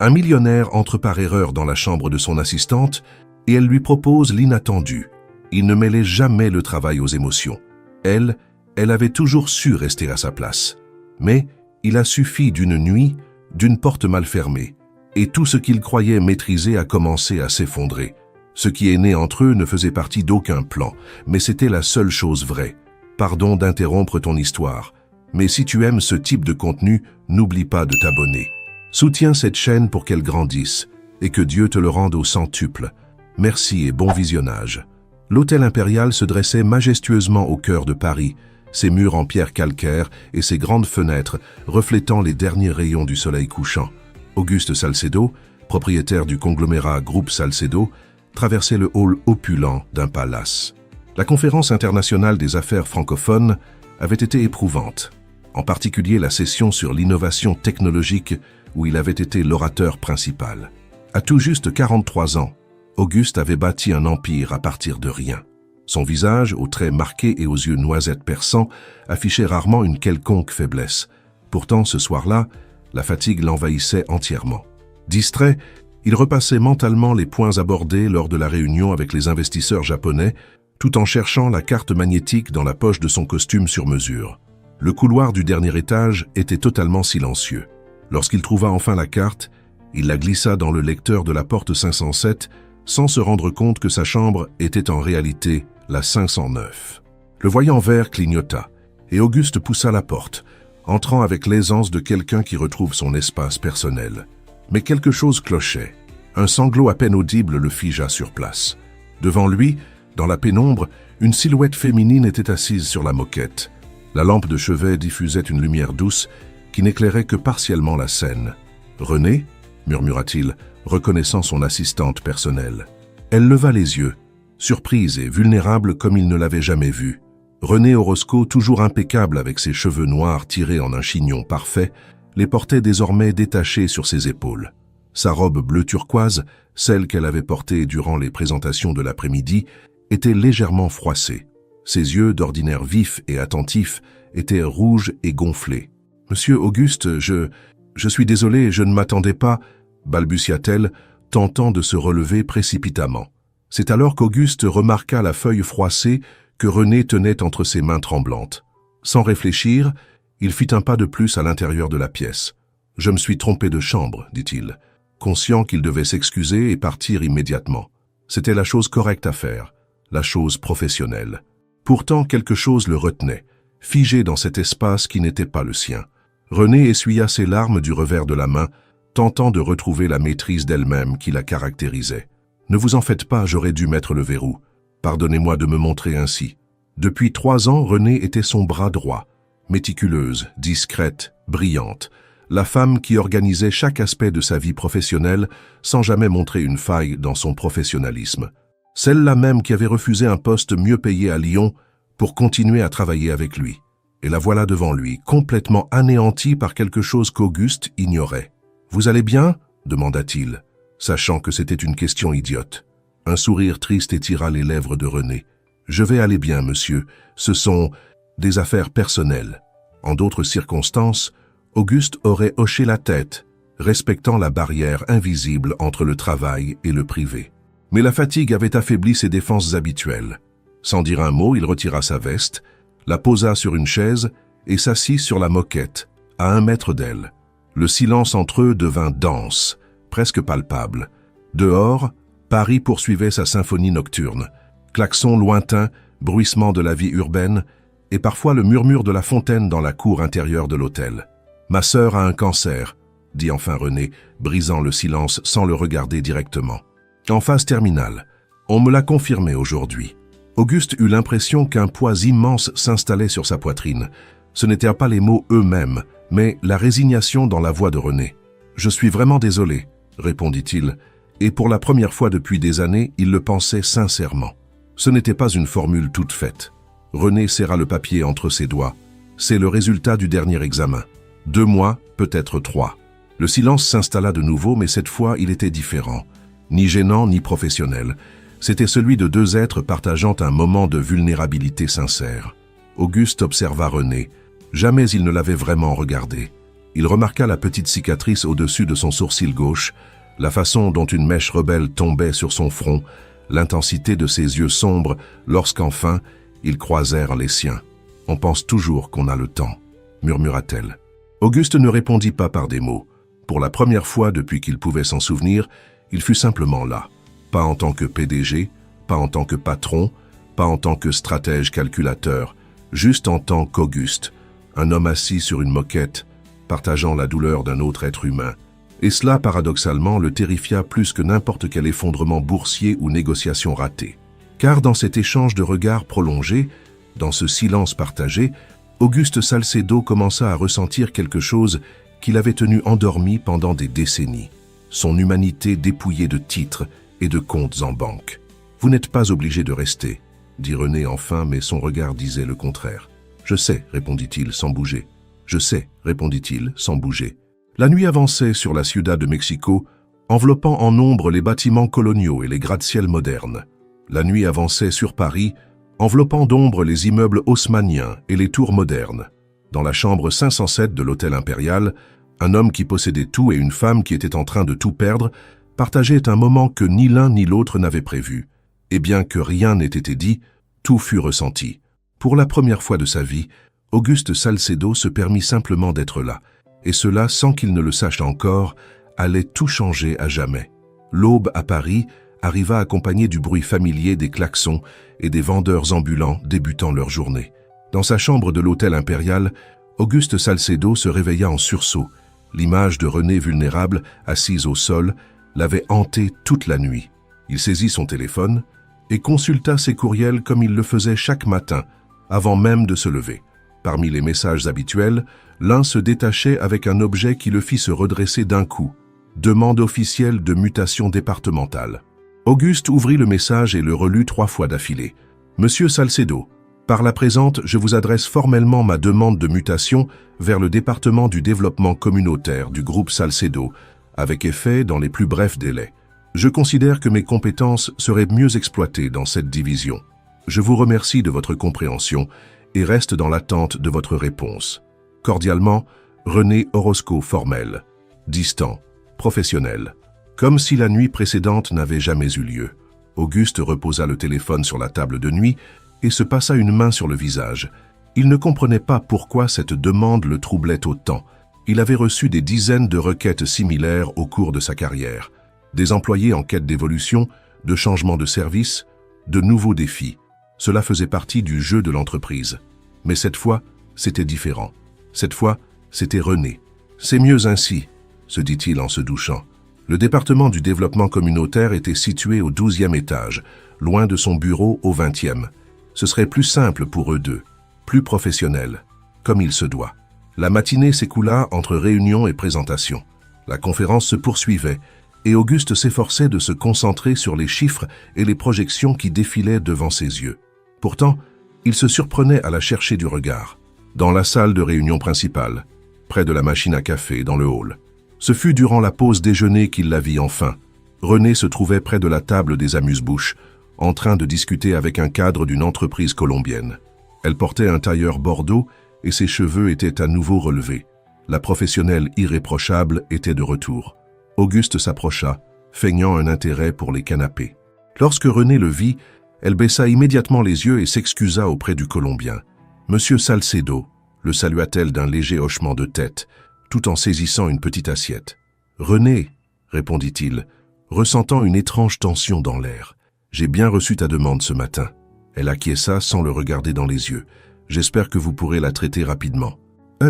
Un millionnaire entre par erreur dans la chambre de son assistante et elle lui propose l'inattendu. Il ne mêlait jamais le travail aux émotions. Elle avait toujours su rester à sa place. Mais il a suffi d'une nuit, d'une porte mal fermée, et tout ce qu'il croyait maîtriser a commencé à s'effondrer. Ce qui est né entre eux ne faisait partie d'aucun plan, mais c'était la seule chose vraie. Pardon d'interrompre ton histoire, mais si tu aimes ce type de contenu, n'oublie pas de t'abonner. Soutiens cette chaîne pour qu'elle grandisse, et que Dieu te le rende au centuple. Merci et bon visionnage. L'hôtel impérial se dressait majestueusement au cœur de Paris, ses murs en pierre calcaire et ses grandes fenêtres reflétant les derniers rayons du soleil couchant. Auguste Salcedo, propriétaire du conglomérat Groupe Salcedo, traversait le hall opulent d'un palace. La conférence internationale des affaires francophones avait été éprouvante, en particulier la session sur l'innovation technologique où il avait été l'orateur principal. À tout juste 43 ans, Auguste avait bâti un empire à partir de rien. Son visage, aux traits marqués et aux yeux noisettes perçants, affichait rarement une quelconque faiblesse. Pourtant, ce soir-là, la fatigue l'envahissait entièrement. Distrait, il repassait mentalement les points abordés lors de la réunion avec les investisseurs japonais, tout en cherchant la carte magnétique dans la poche de son costume sur mesure. Le couloir du dernier étage était totalement silencieux. Lorsqu'il trouva enfin la carte, il la glissa dans le lecteur de la porte 507, sans se rendre compte que sa chambre était en réalité la 509. Le voyant vert clignota, et Auguste poussa la porte, entrant avec l'aisance de quelqu'un qui retrouve son espace personnel. Mais quelque chose clochait. Un sanglot à peine audible le figea sur place. Devant lui, dans la pénombre, une silhouette féminine était assise sur la moquette. La lampe de chevet diffusait une lumière douce qui n'éclairait que partiellement la scène. « René ?» murmura-t-il, reconnaissant son assistante personnelle. Elle leva les yeux, surprise et vulnérable comme il ne l'avait jamais vue. René Orozco, toujours impeccable avec ses cheveux noirs tirés en un chignon parfait, les portait désormais détachés sur ses épaules. Sa robe bleu turquoise, celle qu'elle avait portée durant les présentations de l'après-midi, était légèrement froissée. Ses yeux, d'ordinaire vifs et attentifs, étaient rouges et gonflés. « Monsieur Auguste, je suis désolé, je ne m'attendais pas, » balbutia-t-elle, tentant de se relever précipitamment. C'est alors qu'Auguste remarqua la feuille froissée que René tenait entre ses mains tremblantes. Sans réfléchir, il fit un pas de plus à l'intérieur de la pièce. « Je me suis trompé de chambre, » dit-il, conscient qu'il devait s'excuser et partir immédiatement. C'était la chose correcte à faire, la chose professionnelle. Pourtant, quelque chose le retenait, figé dans cet espace qui n'était pas le sien. René essuya ses larmes du revers de la main, tentant de retrouver la maîtrise d'elle-même qui la caractérisait. « Ne vous en faites pas, j'aurais dû mettre le verrou. Pardonnez-moi de me montrer ainsi. » Depuis 3 ans, René était son bras droit, méticuleuse, discrète, brillante, la femme qui organisait chaque aspect de sa vie professionnelle sans jamais montrer une faille dans son professionnalisme. Celle-là même qui avait refusé un poste mieux payé à Lyon pour continuer à travailler avec lui. Et la voilà devant lui, complètement anéantie par quelque chose qu'Auguste ignorait. « Vous allez bien ?» demanda-t-il, sachant que c'était une question idiote. Un sourire triste étira les lèvres de René. « Je vais aller bien, monsieur. Ce sont des affaires personnelles. » En d'autres circonstances, Auguste aurait hoché la tête, respectant la barrière invisible entre le travail et le privé. Mais la fatigue avait affaibli ses défenses habituelles. Sans dire un mot, il retira sa veste, la posa sur une chaise et s'assit sur la moquette, à 1 mètre d'elle. Le silence entre eux devint dense, presque palpable. Dehors, Paris poursuivait sa symphonie nocturne. Klaxons lointains, bruissements de la vie urbaine, et parfois le murmure de la fontaine dans la cour intérieure de l'hôtel. « Ma sœur a un cancer », dit enfin René, brisant le silence sans le regarder directement. « En phase terminale. On me l'a confirmé aujourd'hui. » Auguste eut l'impression qu'un poids immense s'installait sur sa poitrine. Ce n'étaient pas les mots eux-mêmes, mais la résignation dans la voix de René. « Je suis vraiment désolé », répondit-il, et pour la première fois depuis des années, il le pensait sincèrement. Ce n'était pas une formule toute faite. René serra le papier entre ses doigts. C'est le résultat du dernier examen. 2 mois, peut-être 3. Le silence s'installa de nouveau, mais cette fois, il était différent. Ni gênant, ni professionnel. C'était celui de 2 êtres partageant un moment de vulnérabilité sincère. Auguste observa René. Jamais il ne l'avait vraiment regardé. Il remarqua la petite cicatrice au-dessus de son sourcil gauche, la façon dont une mèche rebelle tombait sur son front, l'intensité de ses yeux sombres lorsqu'enfin ils croisèrent les siens. « On pense toujours qu'on a le temps », murmura-t-elle. Auguste ne répondit pas par des mots. Pour la première fois depuis qu'il pouvait s'en souvenir, il fut simplement là. Pas en tant que PDG, pas en tant que patron, pas en tant que stratège calculateur, juste en tant qu'Auguste, un homme assis sur une moquette, partageant la douleur d'un autre être humain. Et cela, paradoxalement, le terrifia plus que n'importe quel effondrement boursier ou négociation ratée. Car dans cet échange de regards prolongé, dans ce silence partagé, Auguste Salcedo commença à ressentir quelque chose qu'il avait tenu endormi pendant des décennies. Son humanité dépouillée de titres et de comptes en banque. « Vous n'êtes pas obligé de rester », dit René enfin, mais son regard disait le contraire. « Je sais, répondit-il sans bouger. Je sais, répondit-il sans bouger. La nuit avançait sur la Ciudad de Mexico, enveloppant en ombre les bâtiments coloniaux et les gratte-ciel modernes. La nuit avançait sur Paris, enveloppant d'ombre les immeubles haussmanniens et les tours modernes. Dans la chambre 507 de l'hôtel impérial, un homme qui possédait tout et une femme qui était en train de tout perdre partageaient un moment que ni l'un ni l'autre n'avaient prévu. Et bien que rien n'ait été dit, tout fut ressenti. Pour la première fois de sa vie, Auguste Salcedo se permit simplement d'être là, et cela, sans qu'il ne le sache encore, allait tout changer à jamais. L'aube à Paris arriva accompagnée du bruit familier des klaxons et des vendeurs ambulants débutant leur journée. Dans sa chambre de l'hôtel impérial, Auguste Salcedo se réveilla en sursaut. L'image de René vulnérable, assise au sol, l'avait hanté toute la nuit. Il saisit son téléphone et consulta ses courriels comme il le faisait chaque matin, avant même de se lever. Parmi les messages habituels, l'un se détachait avec un objet qui le fit se redresser d'un coup. Demande officielle de mutation départementale. Auguste ouvrit le message et le relut 3 fois d'affilée. « Monsieur Salcedo, par la présente, je vous adresse formellement ma demande de mutation vers le département du développement communautaire du groupe Salcedo, avec effet dans les plus brefs délais. Je considère que mes compétences seraient mieux exploitées dans cette division. Je vous remercie de votre compréhension et reste dans l'attente de votre réponse. Cordialement, René Orozco Formel. Distant, professionnel. » Comme si la nuit précédente n'avait jamais eu lieu. Auguste reposa le téléphone sur la table de nuit et se passa une main sur le visage. Il ne comprenait pas pourquoi cette demande le troublait autant. Il avait reçu des dizaines de requêtes similaires au cours de sa carrière. Des employés en quête d'évolution, de changement de service, de nouveaux défis. Cela faisait partie du jeu de l'entreprise. Mais cette fois, c'était différent. Cette fois, c'était René. « C'est mieux ainsi », se dit-il en se douchant. Le département du développement communautaire était situé au 12e étage, loin de son bureau au 20e. Ce serait plus simple pour eux deux, plus professionnel, comme il se doit. La matinée s'écoula entre réunions et présentations. La conférence se poursuivait, et Auguste s'efforçait de se concentrer sur les chiffres et les projections qui défilaient devant ses yeux. Pourtant, il se surprenait à la chercher du regard. Dans la salle de réunion principale, près de la machine à café dans le hall. Ce fut durant la pause déjeuner qu'il la vit enfin. René se trouvait près de la table des amuse-bouches, en train de discuter avec un cadre d'une entreprise colombienne. Elle portait un tailleur bordeaux et ses cheveux étaient à nouveau relevés. La professionnelle irréprochable était de retour. Auguste s'approcha, feignant un intérêt pour les canapés. Lorsque René le vit, elle baissa immédiatement les yeux et s'excusa auprès du Colombien. « Monsieur Salcedo », le salua-t-elle d'un léger hochement de tête, tout en saisissant une petite assiette. « René », répondit-il, ressentant une étrange tension dans l'air. « J'ai bien reçu ta demande ce matin. » Elle acquiesça sans le regarder dans les yeux. « J'espère que vous pourrez la traiter rapidement. »«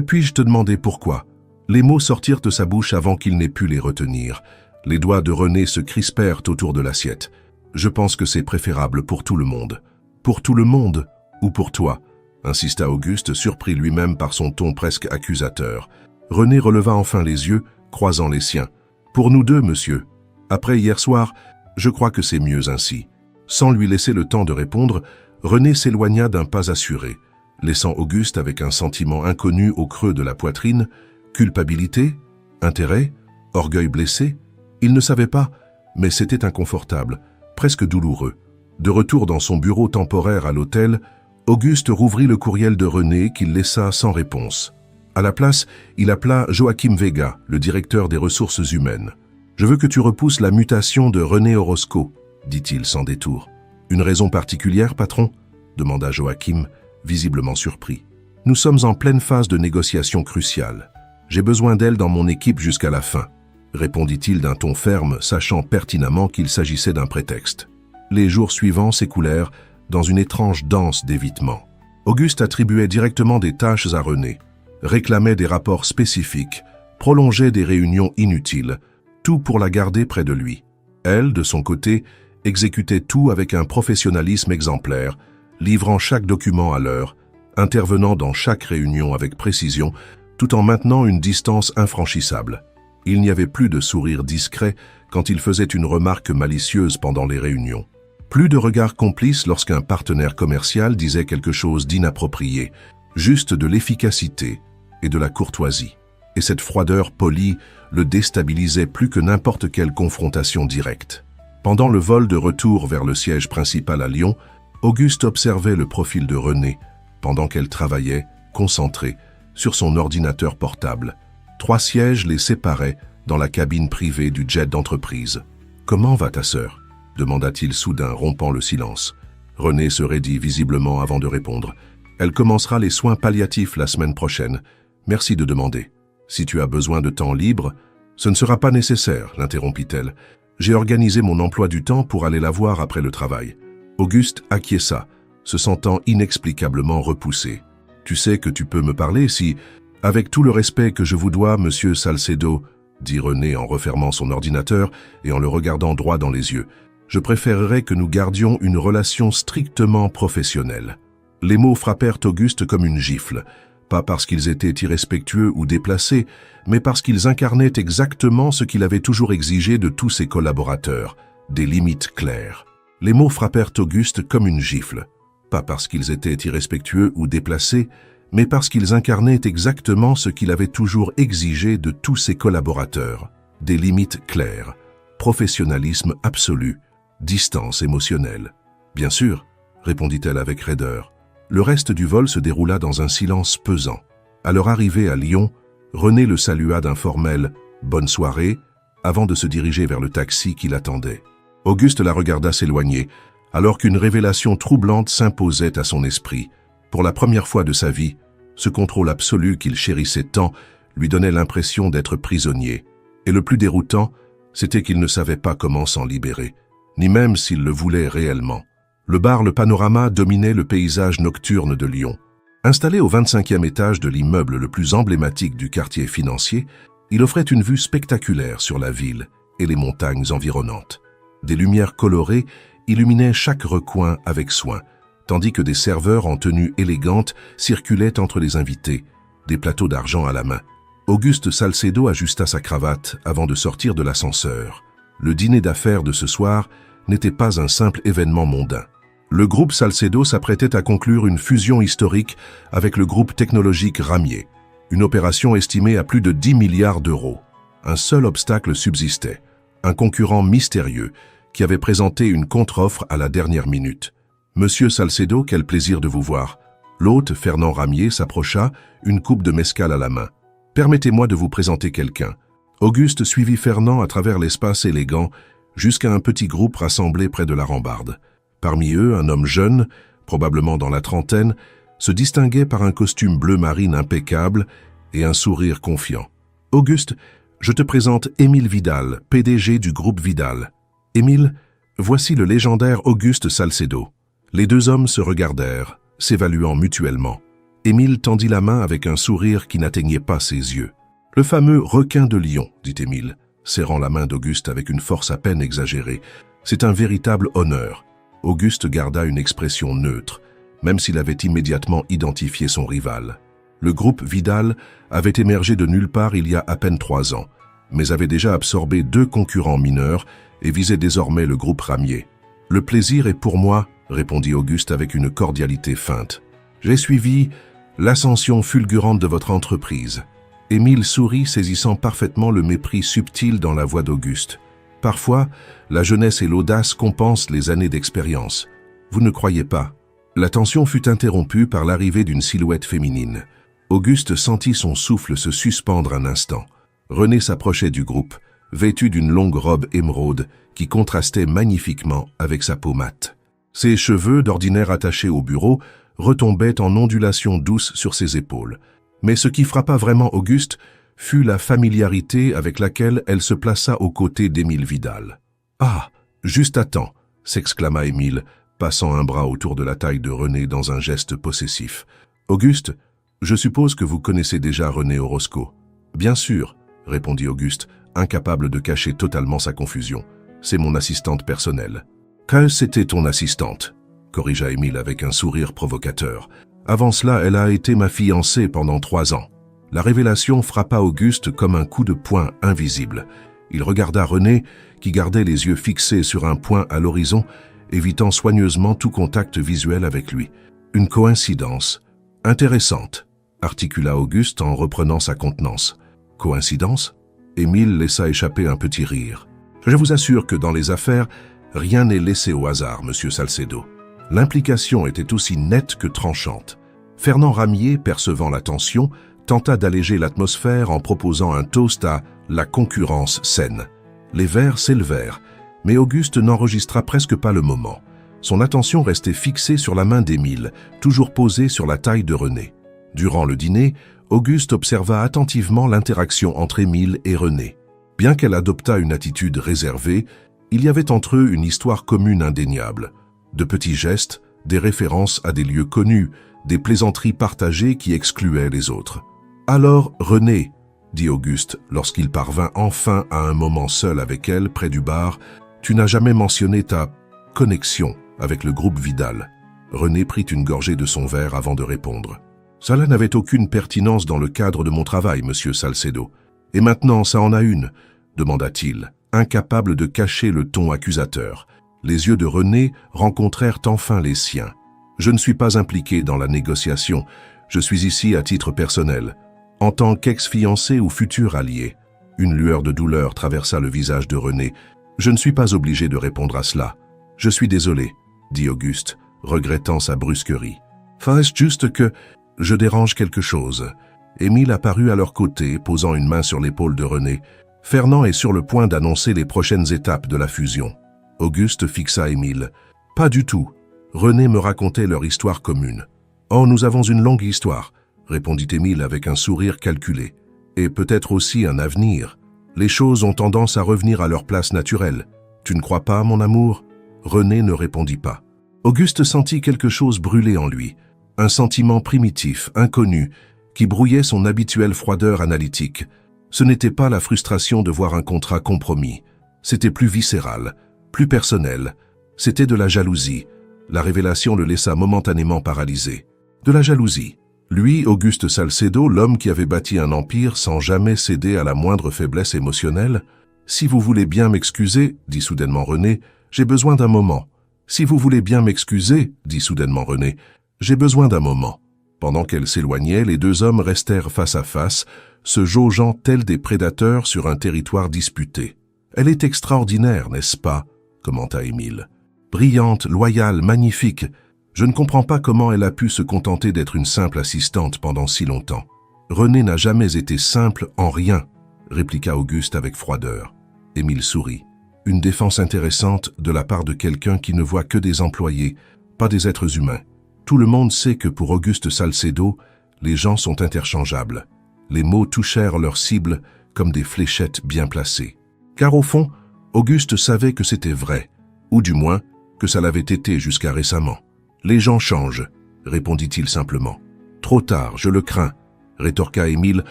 Puis-je te demander pourquoi ?» Les mots sortirent de sa bouche avant qu'il n'ait pu les retenir. Les doigts de René se crispèrent autour de l'assiette. « Je pense que c'est préférable pour tout le monde. »« Pour tout le monde ou pour toi ?» insista Auguste, surpris lui-même par son ton presque accusateur. René releva enfin les yeux, croisant les siens. « Pour nous deux, monsieur. Après hier soir, je crois que c'est mieux ainsi. » Sans lui laisser le temps de répondre, René s'éloigna d'un pas assuré, laissant Auguste avec un sentiment inconnu au creux de la poitrine. Culpabilité? Intérêt? Orgueil blessé? Il ne savait pas, mais c'était inconfortable, presque douloureux. De retour dans son bureau temporaire à l'hôtel, Auguste rouvrit le courriel de René qu'il laissa sans réponse. « À la place, il appela Joachim Vega, le directeur des ressources humaines. « Je veux que tu repousses la mutation de René Orozco, dit-il sans détour. « Une raison particulière, patron ?» demanda Joachim, visiblement surpris. « Nous sommes en pleine phase de négociation cruciale. J'ai besoin d'elle dans mon équipe jusqu'à la fin, répondit-il d'un ton ferme, sachant pertinemment qu'il s'agissait d'un prétexte. Les jours suivants s'écoulèrent dans une étrange danse d'évitement. Auguste attribuait directement des tâches à René, réclamait des rapports spécifiques, prolongeait des réunions inutiles, tout pour la garder près de lui. Elle, de son côté, exécutait tout avec un professionnalisme exemplaire, livrant chaque document à l'heure, intervenant dans chaque réunion avec précision, tout en maintenant une distance infranchissable. Il n'y avait plus de sourire discret quand il faisait une remarque malicieuse pendant les réunions. Plus de regard complice lorsqu'un partenaire commercial disait quelque chose d'inapproprié, juste de l'efficacité et de la courtoisie. Et cette froideur polie le déstabilisait plus que n'importe quelle confrontation directe. Pendant le vol de retour vers le siège principal à Lyon, Auguste observait le profil de René, pendant qu'elle travaillait, concentrée, sur son ordinateur portable. 3 sièges les séparaient dans la cabine privée du jet d'entreprise. « Comment va ta sœur ?» demanda-t-il soudain, rompant le silence. René se raidit visiblement avant de répondre. « Elle commencera les soins palliatifs la semaine prochaine. Merci de demander. Si tu as besoin de temps libre, ce ne sera pas nécessaire, l'interrompit-elle. J'ai organisé mon emploi du temps pour aller la voir après le travail. » Auguste acquiesça, se sentant inexplicablement repoussé. « Tu sais que tu peux me parler si... » « Avec tout le respect que je vous dois, monsieur Salcedo, dit René en refermant son ordinateur et en le regardant droit dans les yeux, je préférerais que nous gardions une relation strictement professionnelle. Les mots frappèrent Auguste comme une gifle, pas parce qu'ils étaient irrespectueux ou déplacés, mais parce qu'ils incarnaient exactement ce qu'il avait toujours exigé de tous ses collaborateurs, des limites claires. Les mots frappèrent Auguste comme une gifle, pas parce qu'ils étaient irrespectueux ou déplacés, mais parce qu'ils incarnaient exactement ce qu'il avait toujours exigé de tous ses collaborateurs, des limites claires, professionnalisme absolu, distance émotionnelle. « Bien sûr, » répondit-elle avec raideur. Le reste du vol se déroula dans un silence pesant. À leur arrivée à Lyon, René le salua d'un formel « bonne soirée » avant de se diriger vers le taxi qui l'attendait. Auguste la regarda s'éloigner, alors qu'une révélation troublante s'imposait à son esprit. Pour la première fois de sa vie, ce contrôle absolu qu'il chérissait tant lui donnait l'impression d'être prisonnier. Et le plus déroutant, c'était qu'il ne savait pas comment s'en libérer, ni même s'il le voulait réellement. Le bar Le Panorama dominait le paysage nocturne de Lyon. Installé au 25e étage de l'immeuble le plus emblématique du quartier financier, il offrait une vue spectaculaire sur la ville et les montagnes environnantes. Des lumières colorées illuminaient chaque recoin avec soin, tandis que des serveurs en tenue élégante circulaient entre les invités, des plateaux d'argent à la main. Auguste Salcedo ajusta sa cravate avant de sortir de l'ascenseur. Le dîner d'affaires de ce soir n'était pas un simple événement mondain. Le groupe Salcedo s'apprêtait à conclure une fusion historique avec le groupe technologique Ramier, une opération estimée à plus de 10 milliards d'euros. Un seul obstacle subsistait, un concurrent mystérieux qui avait présenté une contre-offre à la dernière minute. « Monsieur Salcedo, quel plaisir de vous voir. » L'hôte, Fernand Ramier, s'approcha, une coupe de mescal à la main. « Permettez-moi de vous présenter quelqu'un. » Auguste suivit Fernand à travers l'espace élégant jusqu'à un petit groupe rassemblé près de la rambarde. Parmi eux, un homme jeune, probablement dans la trentaine, se distinguait par un costume bleu marine impeccable et un sourire confiant. « Auguste, je te présente Émile Vidal, PDG du groupe Vidal. Émile, voici le légendaire Auguste Salcedo. » Les deux hommes se regardèrent, s'évaluant mutuellement. Émile tendit la main avec un sourire qui n'atteignait pas ses yeux. « Le fameux requin de Lyon, dit Émile, serrant la main d'Auguste avec une force à peine exagérée. C'est un véritable honneur. » Auguste garda une expression neutre, même s'il avait immédiatement identifié son rival. Le groupe Vidal avait émergé de nulle part il y a à peine 3 ans, mais avait déjà absorbé 2 concurrents mineurs et visait désormais le groupe Ramier. « Le plaisir est pour moi, » répondit Auguste avec une cordialité feinte. « J'ai suivi l'ascension fulgurante de votre entreprise. » Émile sourit, saisissant parfaitement le mépris subtil dans la voix d'Auguste. « Parfois, la jeunesse et l'audace compensent les années d'expérience. Vous ne croyez pas ?» La tension fut interrompue par l'arrivée d'une silhouette féminine. Auguste sentit son souffle se suspendre un instant. René s'approchait du groupe, vêtu d'une longue robe émeraude qui contrastait magnifiquement avec sa peau mate. Ses cheveux, d'ordinaire attachés au bureau, retombaient en ondulations douces sur ses épaules. Mais ce qui frappa vraiment Auguste fut la familiarité avec laquelle elle se plaça aux côtés d'Émile Vidal. « Ah, juste à temps !» s'exclama Émile, passant un bras autour de la taille de René dans un geste possessif. « Auguste, je suppose que vous connaissez déjà René Orozco. »« Bien sûr, » répondit Auguste, incapable de cacher totalement sa confusion. « C'est mon assistante personnelle. »« Que c'était ton assistante ?» corrigea Émile avec un sourire provocateur. « Avant cela, elle a été ma fiancée pendant 3 ans. » La révélation frappa Auguste comme un coup de poing invisible. Il regarda René, qui gardait les yeux fixés sur un point à l'horizon, évitant soigneusement tout contact visuel avec lui. « Une coïncidence. Intéressante. » articula Auguste en reprenant sa contenance. « Coïncidence ?» Émile laissa échapper un petit rire. « Je vous assure que dans les affaires, rien n'est laissé au hasard, monsieur Salcedo. » L'implication était aussi nette que tranchante. Fernand Ramier, percevant la tension, tenta d'alléger l'atmosphère en proposant un toast à « la concurrence saine ». Les verres s'élevèrent, mais Auguste n'enregistra presque pas le moment. Son attention restait fixée sur la main d'Émile, toujours posée sur la taille de René. Durant le dîner, Auguste observa attentivement l'interaction entre Émile et René. Bien qu'elle adoptât une attitude réservée, il y avait entre eux une histoire commune indéniable. De petits gestes, des références à des lieux connus, des plaisanteries partagées qui excluaient les autres. « Alors, René, » dit Auguste lorsqu'il parvint enfin à un moment seul avec elle près du bar, « tu n'as jamais mentionné ta connexion avec le groupe Vidal. » René prit une gorgée de son verre avant de répondre. « Cela n'avait aucune pertinence dans le cadre de mon travail, monsieur Salcedo. Et maintenant, ça en a une ?» demanda-t-il, incapable de cacher le ton accusateur. Les yeux de René rencontrèrent enfin les siens. « Je ne suis pas impliqué dans la négociation. Je suis ici à titre personnel, en tant qu'ex-fiancé ou futur allié. » Une lueur de douleur traversa le visage de René. « Je ne suis pas obligé de répondre à cela. Je suis désolé, » dit Auguste, regrettant sa brusquerie. « Est-ce juste que je dérange quelque chose ?» Émile apparut à leur côté, posant une main sur l'épaule de René. Fernand est sur le point d'annoncer les prochaines étapes de la fusion. Auguste fixa Émile. « Pas du tout. René me racontait leur histoire commune. »« Oh, nous avons une longue histoire, » répondit Émile avec un sourire calculé. « Et peut-être aussi un avenir. Les choses ont tendance à revenir à leur place naturelle. Tu ne crois pas, mon amour ?» René ne répondit pas. Auguste sentit quelque chose brûler en lui, un sentiment primitif, inconnu, qui brouillait son habituelle froideur analytique. Ce n'était pas la frustration de voir un contrat compromis. C'était plus viscéral, plus personnel. C'était de la jalousie. La révélation le laissa momentanément paralysé. De la jalousie. Lui, Auguste Salcedo, l'homme qui avait bâti un empire sans jamais céder à la moindre faiblesse émotionnelle. « Si vous voulez bien m'excuser, » dit soudainement René, « j'ai besoin d'un moment. »« Si vous voulez bien m'excuser, » dit soudainement René, « j'ai besoin d'un moment. » Pendant qu'elle s'éloignait, les deux hommes restèrent face à face, se jaugeant tels des prédateurs sur un territoire disputé. « Elle est extraordinaire, n'est-ce pas ?» commenta Émile. « Brillante, loyale, magnifique. Je ne comprends pas comment elle a pu se contenter d'être une simple assistante pendant si longtemps. »« René n'a jamais été simple en rien, » répliqua Auguste avec froideur. Émile sourit. Une défense intéressante de la part de quelqu'un qui ne voit que des employés, pas des êtres humains. Tout le monde sait que pour Auguste Salcedo, les gens sont interchangeables. Les mots touchèrent leur cible comme des fléchettes bien placées. Car au fond, Auguste savait que c'était vrai, ou du moins que ça l'avait été jusqu'à récemment. « Les gens changent », répondit-il simplement. « Trop tard, je le crains », rétorqua Émile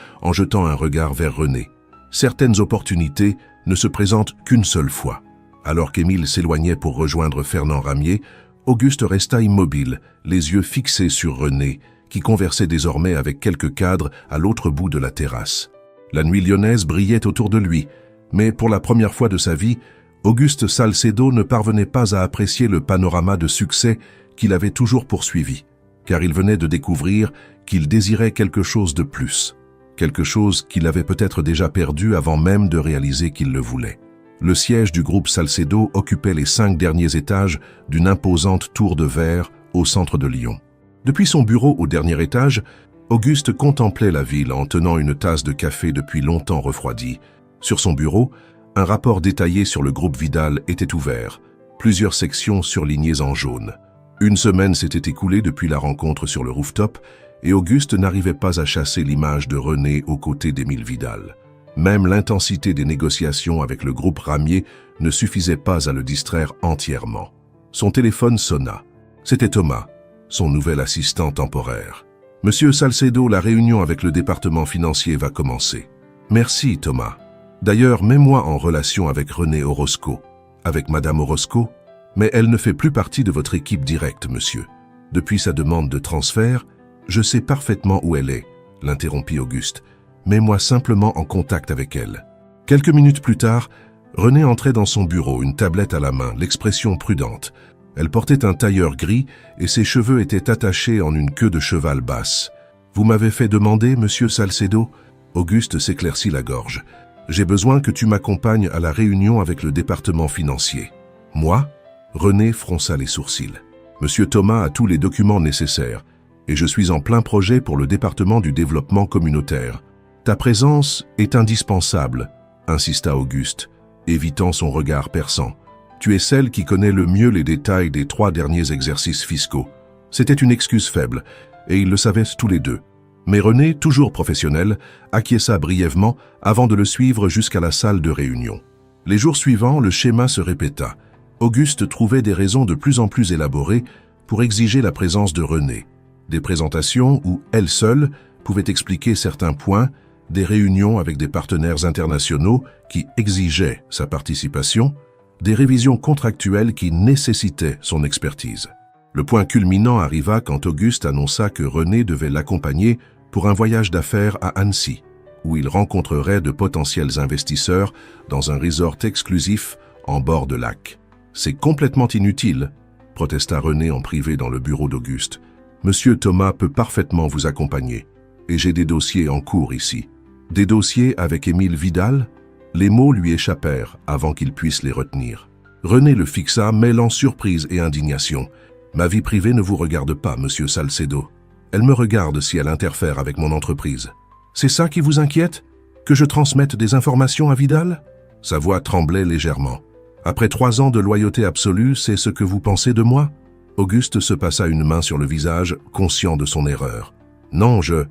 en jetant un regard vers René. « Certaines opportunités ne se présentent qu'une seule fois. » Alors qu'Émile s'éloignait pour rejoindre Fernand Ramier, Auguste resta immobile, les yeux fixés sur René, qui conversait désormais avec quelques cadres à l'autre bout de la terrasse. La nuit lyonnaise brillait autour de lui, mais pour la première fois de sa vie, Auguste Salcedo ne parvenait pas à apprécier le panorama de succès qu'il avait toujours poursuivi, car il venait de découvrir qu'il désirait quelque chose de plus, quelque chose qu'il avait peut-être déjà perdu avant même de réaliser qu'il le voulait. Le siège du groupe Salcedo occupait les 5 derniers étages d'une imposante tour de verre au centre de Lyon. Depuis son bureau au dernier étage, Auguste contemplait la ville en tenant une tasse de café depuis longtemps refroidie. Sur son bureau, un rapport détaillé sur le groupe Vidal était ouvert, plusieurs sections surlignées en jaune. Une semaine s'était écoulée depuis la rencontre sur le rooftop et Auguste n'arrivait pas à chasser l'image de René aux côtés d'Émile Vidal. Même l'intensité des négociations avec le groupe Ramier ne suffisait pas à le distraire entièrement. Son téléphone sonna. C'était Thomas, son nouvel assistant temporaire. « Monsieur Salcedo, la réunion avec le département financier va commencer. »« Merci, Thomas. D'ailleurs, mets-moi en relation avec René Orozco. »« Avec Madame Orozco ? Mais elle ne fait plus partie de votre équipe directe, monsieur. Depuis sa demande de transfert, je sais parfaitement où elle est, » l'interrompit Auguste. « Mets-moi simplement en contact avec elle. » Quelques minutes plus tard, René entrait dans son bureau, une tablette à la main, l'expression prudente. Elle portait un tailleur gris et ses cheveux étaient attachés en une queue de cheval basse. « Vous m'avez fait demander, monsieur Salcedo ?» Auguste s'éclaircit la gorge. « J'ai besoin que tu m'accompagnes à la réunion avec le département financier. »« Moi ?» René fronça les sourcils. « Monsieur Thomas a tous les documents nécessaires et je suis en plein projet pour le département du développement communautaire. Ta présence est indispensable, » insista Auguste, évitant son regard perçant. « Tu es celle qui connaît le mieux les détails des 3 derniers exercices fiscaux. » C'était une excuse faible, et ils le savaient tous les deux. Mais René, toujours professionnel, acquiesça brièvement avant de le suivre jusqu'à la salle de réunion. Les jours suivants, le schéma se répéta. Auguste trouvait des raisons de plus en plus élaborées pour exiger la présence de René. Des présentations où elle seule pouvait expliquer certains points, des réunions avec des partenaires internationaux qui exigeaient sa participation, des révisions contractuelles qui nécessitaient son expertise. Le point culminant arriva quand Auguste annonça que René devait l'accompagner pour un voyage d'affaires à Annecy, où il rencontrerait de potentiels investisseurs dans un resort exclusif en bord de lac. « C'est complètement inutile », protesta René en privé dans le bureau d'Auguste. « Monsieur Thomas peut parfaitement vous accompagner, et j'ai des dossiers en cours ici. » « Des dossiers avec Émile Vidal ?» Les mots lui échappèrent avant qu'il puisse les retenir. René le fixa, mêlant surprise et indignation. « Ma vie privée ne vous regarde pas, monsieur Salcedo. Elle me regarde si elle interfère avec mon entreprise. C'est ça qui vous inquiète? Que je transmette des informations à Vidal ?» Sa voix tremblait légèrement. « Après 3 ans de loyauté absolue, c'est ce que vous pensez de moi ?» Auguste se passa une main sur le visage, conscient de son erreur. « Non, je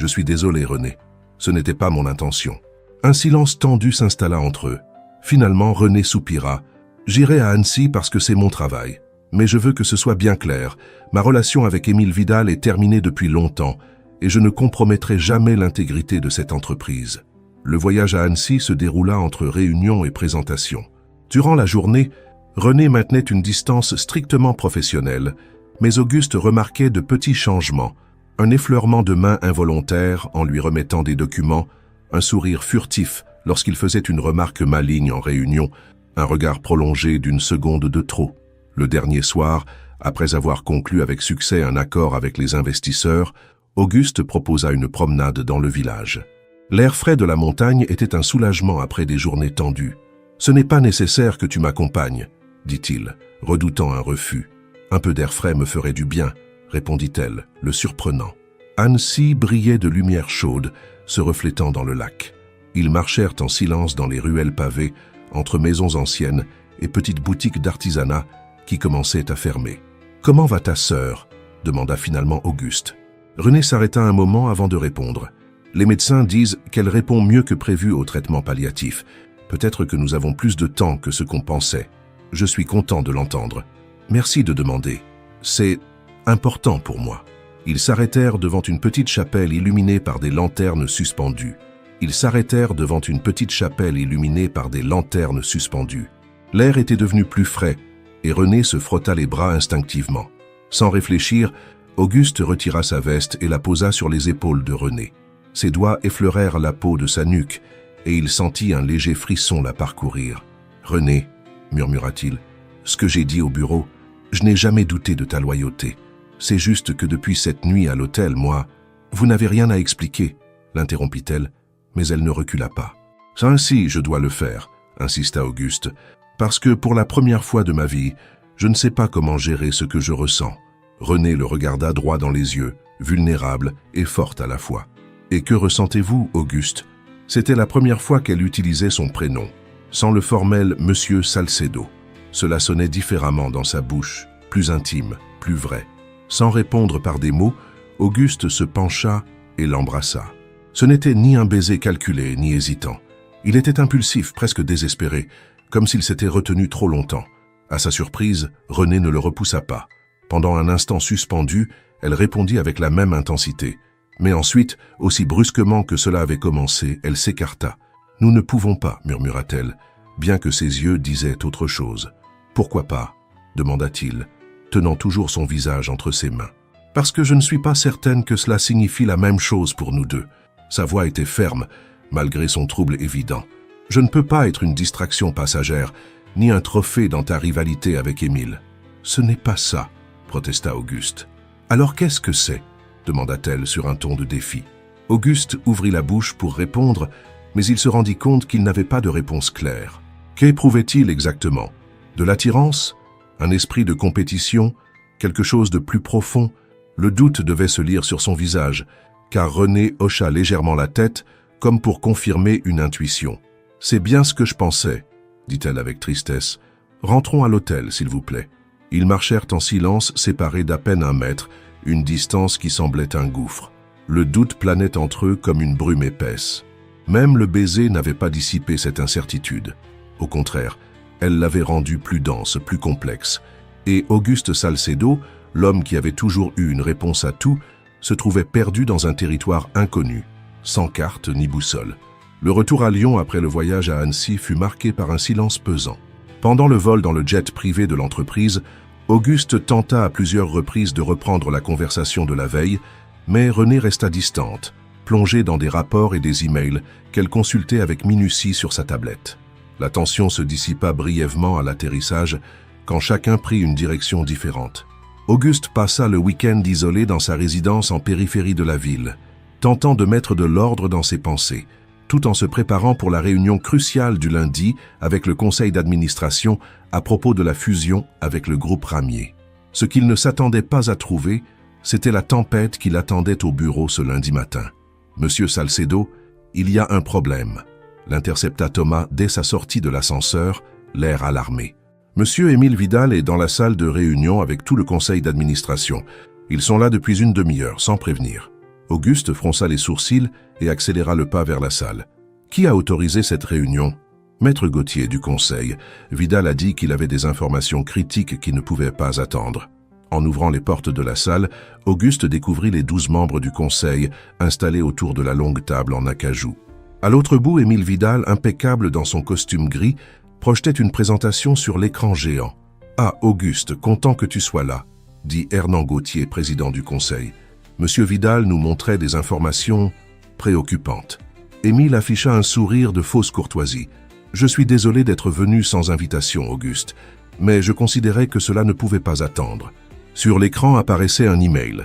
suis désolé, René. Ce n'était pas mon intention. » Un silence tendu s'installa entre eux. Finalement, René soupira. « J'irai à Annecy parce que c'est mon travail. Mais je veux que ce soit bien clair. Ma relation avec Émile Vidal est terminée depuis longtemps et je ne compromettrai jamais l'intégrité de cette entreprise. » Le voyage à Annecy se déroula entre réunions et présentations. Durant la journée, René maintenait une distance strictement professionnelle, mais Auguste remarquait de petits changements. Un effleurement de main involontaire en lui remettant des documents, un sourire furtif lorsqu'il faisait une remarque maligne en réunion, un regard prolongé d'une seconde de trop. Le dernier soir, après avoir conclu avec succès un accord avec les investisseurs, Auguste proposa une promenade dans le village. L'air frais de la montagne était un soulagement après des journées tendues. « Ce n'est pas nécessaire que tu m'accompagnes, » dit-il, redoutant un refus. « Un peu d'air frais me ferait du bien, » répondit-elle, le surprenant. Annecy brillait de lumière chaude, se reflétant dans le lac. Ils marchèrent en silence dans les ruelles pavées, entre maisons anciennes et petites boutiques d'artisanat qui commençaient à fermer. « Comment va ta sœur ?» demanda finalement Auguste. René s'arrêta un moment avant de répondre. « Les médecins disent qu'elle répond mieux que prévu au traitement palliatif. Peut-être que nous avons plus de temps que ce qu'on pensait. Je suis content de l'entendre. Merci de demander. C'est important pour moi. » Ils s'arrêtèrent devant une petite chapelle illuminée par des lanternes suspendues. L'air était devenu plus frais et René se frotta les bras instinctivement. Sans réfléchir, Auguste retira sa veste et la posa sur les épaules de René. Ses doigts effleurèrent la peau de sa nuque et il sentit un léger frisson la parcourir. « René, » murmura-t-il, « ce que j'ai dit au bureau, je n'ai jamais douté de ta loyauté. C'est juste que depuis cette nuit à l'hôtel, moi... » « Vous n'avez rien à expliquer, » l'interrompit-elle, mais elle ne recula pas. « Ça ainsi, je dois le faire, » insista Auguste, « parce que pour la première fois de ma vie, je ne sais pas comment gérer ce que je ressens. » René le regarda droit dans les yeux, vulnérable et forte à la fois. Et que ressentez-vous, Auguste? C'était la première fois qu'elle utilisait son prénom, sans le formel Monsieur Salcedo. Cela sonnait différemment dans sa bouche, plus intime, plus vrai. Sans répondre par des mots, Auguste se pencha et l'embrassa. Ce n'était ni un baiser calculé, ni hésitant. Il était impulsif, presque désespéré, comme s'il s'était retenu trop longtemps. À sa surprise, René ne le repoussa pas. Pendant un instant suspendu, elle répondit avec la même intensité. Mais ensuite, aussi brusquement que cela avait commencé, elle s'écarta. « Nous ne pouvons pas, murmura-t-elle, bien que ses yeux disaient autre chose. « Pourquoi pas ?» demanda-t-il, tenant toujours son visage entre ses mains. « Parce que je ne suis pas certaine que cela signifie la même chose pour nous deux. » Sa voix était ferme, malgré son trouble évident. « Je ne peux pas être une distraction passagère, ni un trophée dans ta rivalité avec Émile. »« Ce n'est pas ça, » protesta Auguste. « Alors qu'est-ce que c'est ?» demanda-t-elle sur un ton de défi. Auguste ouvrit la bouche pour répondre, mais il se rendit compte qu'il n'avait pas de réponse claire. Qu'éprouvait-il exactement? De l'attirance? Un esprit de compétition? Quelque chose de plus profond? Le doute devait se lire sur son visage, car René hocha légèrement la tête, comme pour confirmer une intuition. « C'est bien ce que je pensais, » dit-elle avec tristesse. « Rentrons à l'hôtel, s'il vous plaît. » Ils marchèrent en silence, séparés d'à peine 1 mètre, une distance qui semblait un gouffre. Le doute planait entre eux comme une brume épaisse. Même le baiser n'avait pas dissipé cette incertitude. Au contraire, elle l'avait rendue plus dense, plus complexe. Et Auguste Salcedo, l'homme qui avait toujours eu une réponse à tout, se trouvait perdu dans un territoire inconnu, sans carte ni boussole. Le retour à Lyon après le voyage à Annecy fut marqué par un silence pesant. Pendant le vol dans le jet privé de l'entreprise, Auguste tenta à plusieurs reprises de reprendre la conversation de la veille, mais René resta distante, plongée dans des rapports et des emails qu'elle consultait avec minutie sur sa tablette. La tension se dissipa brièvement à l'atterrissage, quand chacun prit une direction différente. Auguste passa le week-end isolé dans sa résidence en périphérie de la ville, tentant de mettre de l'ordre dans ses pensées, tout en se préparant pour la réunion cruciale du lundi avec le conseil d'administration à propos de la fusion avec le groupe Ramier. Ce qu'il ne s'attendait pas à trouver, c'était la tempête qui l'attendait au bureau ce lundi matin. « Monsieur Salcedo, il y a un problème », l'intercepta Thomas dès sa sortie de l'ascenseur, l'air alarmé. « Monsieur Émile Vidal est dans la salle de réunion avec tout le conseil d'administration. Ils sont là depuis une demi-heure, sans prévenir. » Auguste fronça les sourcils et accéléra le pas vers la salle. « Qui a autorisé cette réunion ?» Maître Gauthier du conseil. Vidal a dit qu'il avait des informations critiques qui ne pouvaient pas attendre. En ouvrant les portes de la salle, Auguste découvrit les 12 membres du conseil installés autour de la longue table en acajou. À l'autre bout, Émile Vidal, impeccable dans son costume gris, projetait une présentation sur l'écran géant. « Ah, Auguste, content que tu sois là », dit Hernan Gauthier, président du conseil. Monsieur Vidal nous montrait des informations préoccupantes. Émile afficha un sourire de fausse courtoisie. « Je suis désolé d'être venu sans invitation, Auguste, mais je considérais que cela ne pouvait pas attendre. » Sur l'écran apparaissait un email,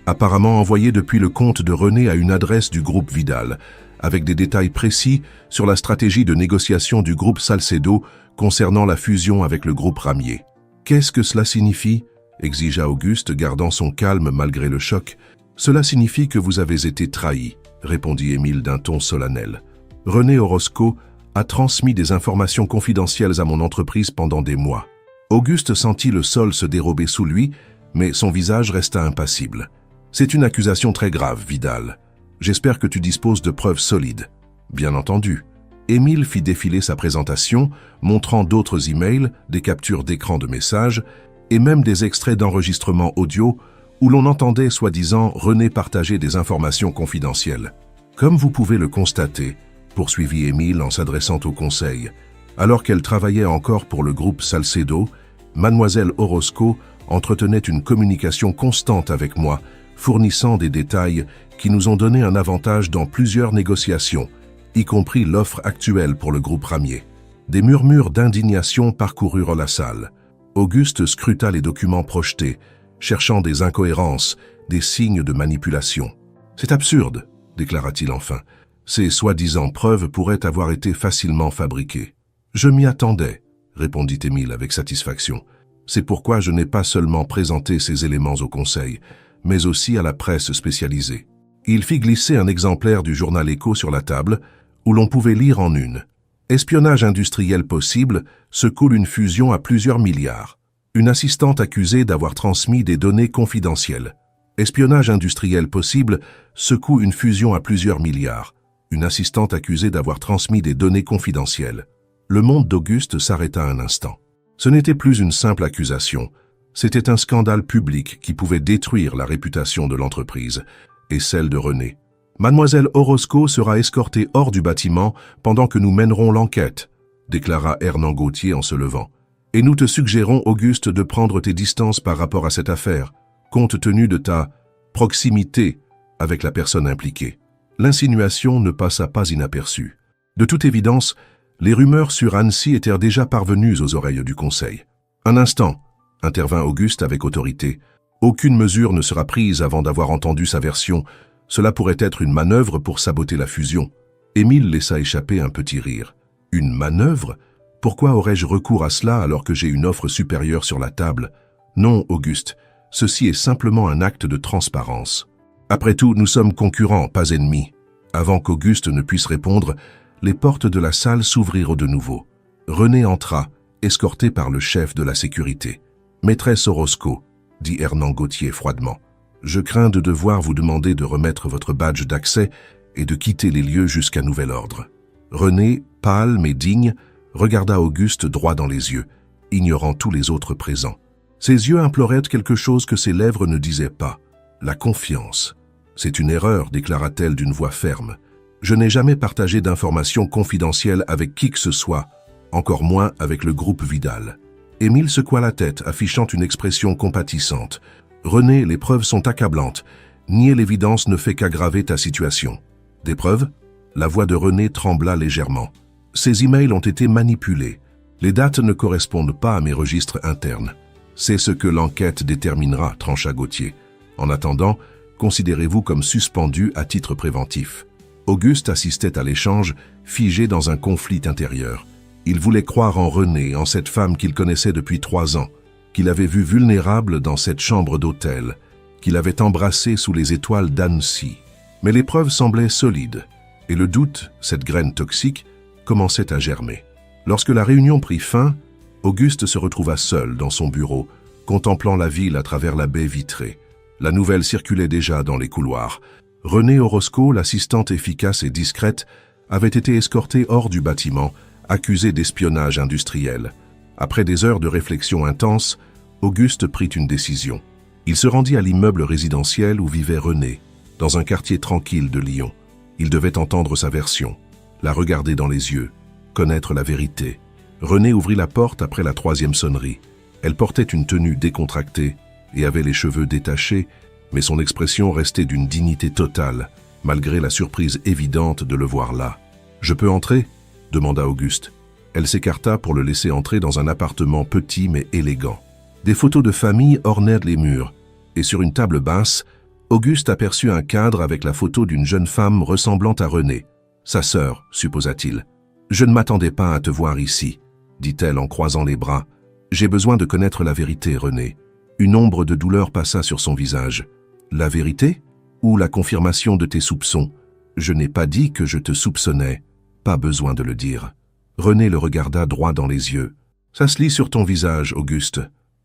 apparemment envoyé depuis le compte de René à une adresse du groupe Vidal, avec des détails précis sur la stratégie de négociation du groupe Salcedo concernant la fusion avec le groupe Ramier. « Qu'est-ce que cela signifie ?» exigea Auguste, gardant son calme malgré le choc. « Cela signifie que vous avez été trahi, » répondit Émile d'un ton solennel. « René Orozco a transmis des informations confidentielles à mon entreprise pendant des mois. » Auguste sentit le sol se dérober sous lui, mais son visage resta impassible. « C'est une accusation très grave, Vidal. J'espère que tu disposes de preuves solides. » « Bien entendu. » Émile fit défiler sa présentation, montrant d'autres emails, des captures d'écran de messages, et même des extraits d'enregistrements audio où l'on entendait soi-disant René partager des informations confidentielles. « Comme vous pouvez le constater, » poursuivit Émile en s'adressant au conseil, alors qu'elle travaillait encore pour le groupe Salcedo, Mademoiselle Orozco entretenait une communication constante avec moi, fournissant des détails qui nous ont donné un avantage dans plusieurs négociations, y compris l'offre actuelle pour le groupe Ramier. Des murmures d'indignation parcoururent la salle. Auguste scruta les documents projetés, cherchant des incohérences, des signes de manipulation. « C'est absurde, » déclara-t-il enfin. « Ces soi-disant preuves pourraient avoir été facilement fabriquées. »« Je m'y attendais, » répondit Émile avec satisfaction. « C'est pourquoi je n'ai pas seulement présenté ces éléments au conseil, mais aussi à la presse spécialisée. Il fit glisser un exemplaire du journal Écho sur la table, où l'on pouvait lire en une. Espionnage industriel possible, se coule une fusion à plusieurs milliards. Une assistante accusée d'avoir transmis des données confidentielles. Espionnage industriel possible, secoue une fusion à plusieurs milliards. Une assistante accusée d'avoir transmis des données confidentielles. Le monde d'Auguste s'arrêta un instant. Ce n'était plus une simple accusation, c'était un scandale public qui pouvait détruire la réputation de l'entreprise et celle de René. Mademoiselle Orozco sera escortée hors du bâtiment pendant que nous mènerons l'enquête, déclara Hernan Gauthier en se levant. Et nous te suggérons, Auguste, de prendre tes distances par rapport à cette affaire, compte tenu de ta proximité avec la personne impliquée. L'insinuation ne passa pas inaperçue. De toute évidence, les rumeurs sur Annecy étaient déjà parvenues aux oreilles du Conseil. Un instant, intervint Auguste avec autorité. Aucune mesure ne sera prise avant d'avoir entendu sa version. Cela pourrait être une manœuvre pour saboter la fusion. Émile laissa échapper un petit rire. Une manœuvre ? Pourquoi aurais-je recours à cela alors que j'ai une offre supérieure sur la table? Non, Auguste, ceci est simplement un acte de transparence. Après tout, nous sommes concurrents, pas ennemis. Avant qu'Auguste ne puisse répondre, les portes de la salle s'ouvrirent de nouveau. René entra, escorté par le chef de la sécurité. « Maîtresse Orozco », dit Hernan Gauthier froidement, « je crains de devoir vous demander de remettre votre badge d'accès et de quitter les lieux jusqu'à nouvel ordre. » René, pâle mais digne, regarda Auguste droit dans les yeux, ignorant tous les autres présents. Ses yeux imploraient quelque chose que ses lèvres ne disaient pas, la confiance. « C'est une erreur, déclara-t-elle d'une voix ferme. Je n'ai jamais partagé d'informations confidentielles avec qui que ce soit, encore moins avec le groupe Vidal. » Émile secoua la tête, affichant une expression compatissante. « René, les preuves sont accablantes. Nier l'évidence ne fait qu'aggraver ta situation. » « Des preuves ?» La voix de René trembla légèrement. « Ces emails ont été manipulés. Les dates ne correspondent pas à mes registres internes. C'est ce que l'enquête déterminera, trancha Gauthier. En attendant, considérez-vous comme suspendu à titre préventif. » Auguste assistait à l'échange, figé dans un conflit intérieur. Il voulait croire en René, en cette femme qu'il connaissait depuis 3 ans, qu'il avait vue vulnérable dans cette chambre d'hôtel, qu'il avait embrassée sous les étoiles d'Annecy. Mais les preuves semblaient solides, et le doute, cette graine toxique, commençait à germer. Lorsque la réunion prit fin, Auguste se retrouva seul dans son bureau, contemplant la ville à travers la baie vitrée. La nouvelle circulait déjà dans les couloirs. René Orozco, l'assistante efficace et discrète, avait été escortée hors du bâtiment, accusée d'espionnage industriel. Après des heures de réflexion intense, Auguste prit une décision. Il se rendit à l'immeuble résidentiel où vivait René, dans un quartier tranquille de Lyon. Il devait entendre sa version, la regarder dans les yeux, connaître la vérité. René ouvrit la porte après la 3e sonnerie. Elle portait une tenue décontractée et avait les cheveux détachés, mais son expression restait d'une dignité totale, malgré la surprise évidente de le voir là. « Je peux entrer ?» demanda Auguste. Elle s'écarta pour le laisser entrer dans un appartement petit mais élégant. Des photos de famille ornaient les murs, et sur une table basse, Auguste aperçut un cadre avec la photo d'une jeune femme ressemblant à René. Sa sœur, supposa-t-il. « Je ne m'attendais pas à te voir ici, » dit-elle en croisant les bras. « J'ai besoin de connaître la vérité, René. » Une ombre de douleur passa sur son visage. « La vérité ? Ou la confirmation de tes soupçons ? Je n'ai pas dit que je te soupçonnais. Pas besoin de le dire. » René le regarda droit dans les yeux. « Ça se lit sur ton visage, Auguste.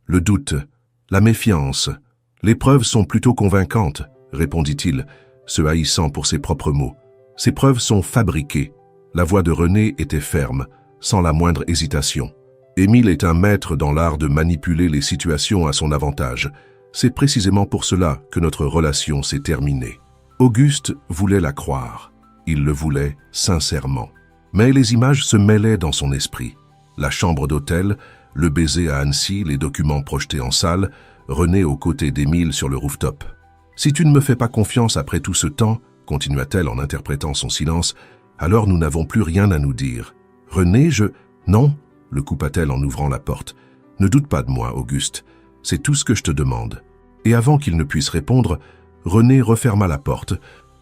Le doute, la méfiance. Les preuves sont plutôt convaincantes, » répondit-il, se haïssant pour ses propres mots. « Ces preuves sont fabriquées. » La voix de René était ferme, sans la moindre hésitation. Émile est un maître dans l'art de manipuler les situations à son avantage. C'est précisément pour cela que notre relation s'est terminée. Auguste voulait la croire. Il le voulait sincèrement. Mais les images se mêlaient dans son esprit. La chambre d'hôtel, le baiser à Annecy, les documents projetés en salle, René aux côtés d'Émile sur le rooftop. « Si tu ne me fais pas confiance après tout ce temps, » continua-t-elle en interprétant son silence, « alors nous n'avons plus rien à nous dire. »« René, je... » »« Non » le coupa-t-elle en ouvrant la porte. « Ne doute pas de moi, Auguste. C'est tout ce que je te demande. » Et avant qu'il ne puisse répondre, René referma la porte,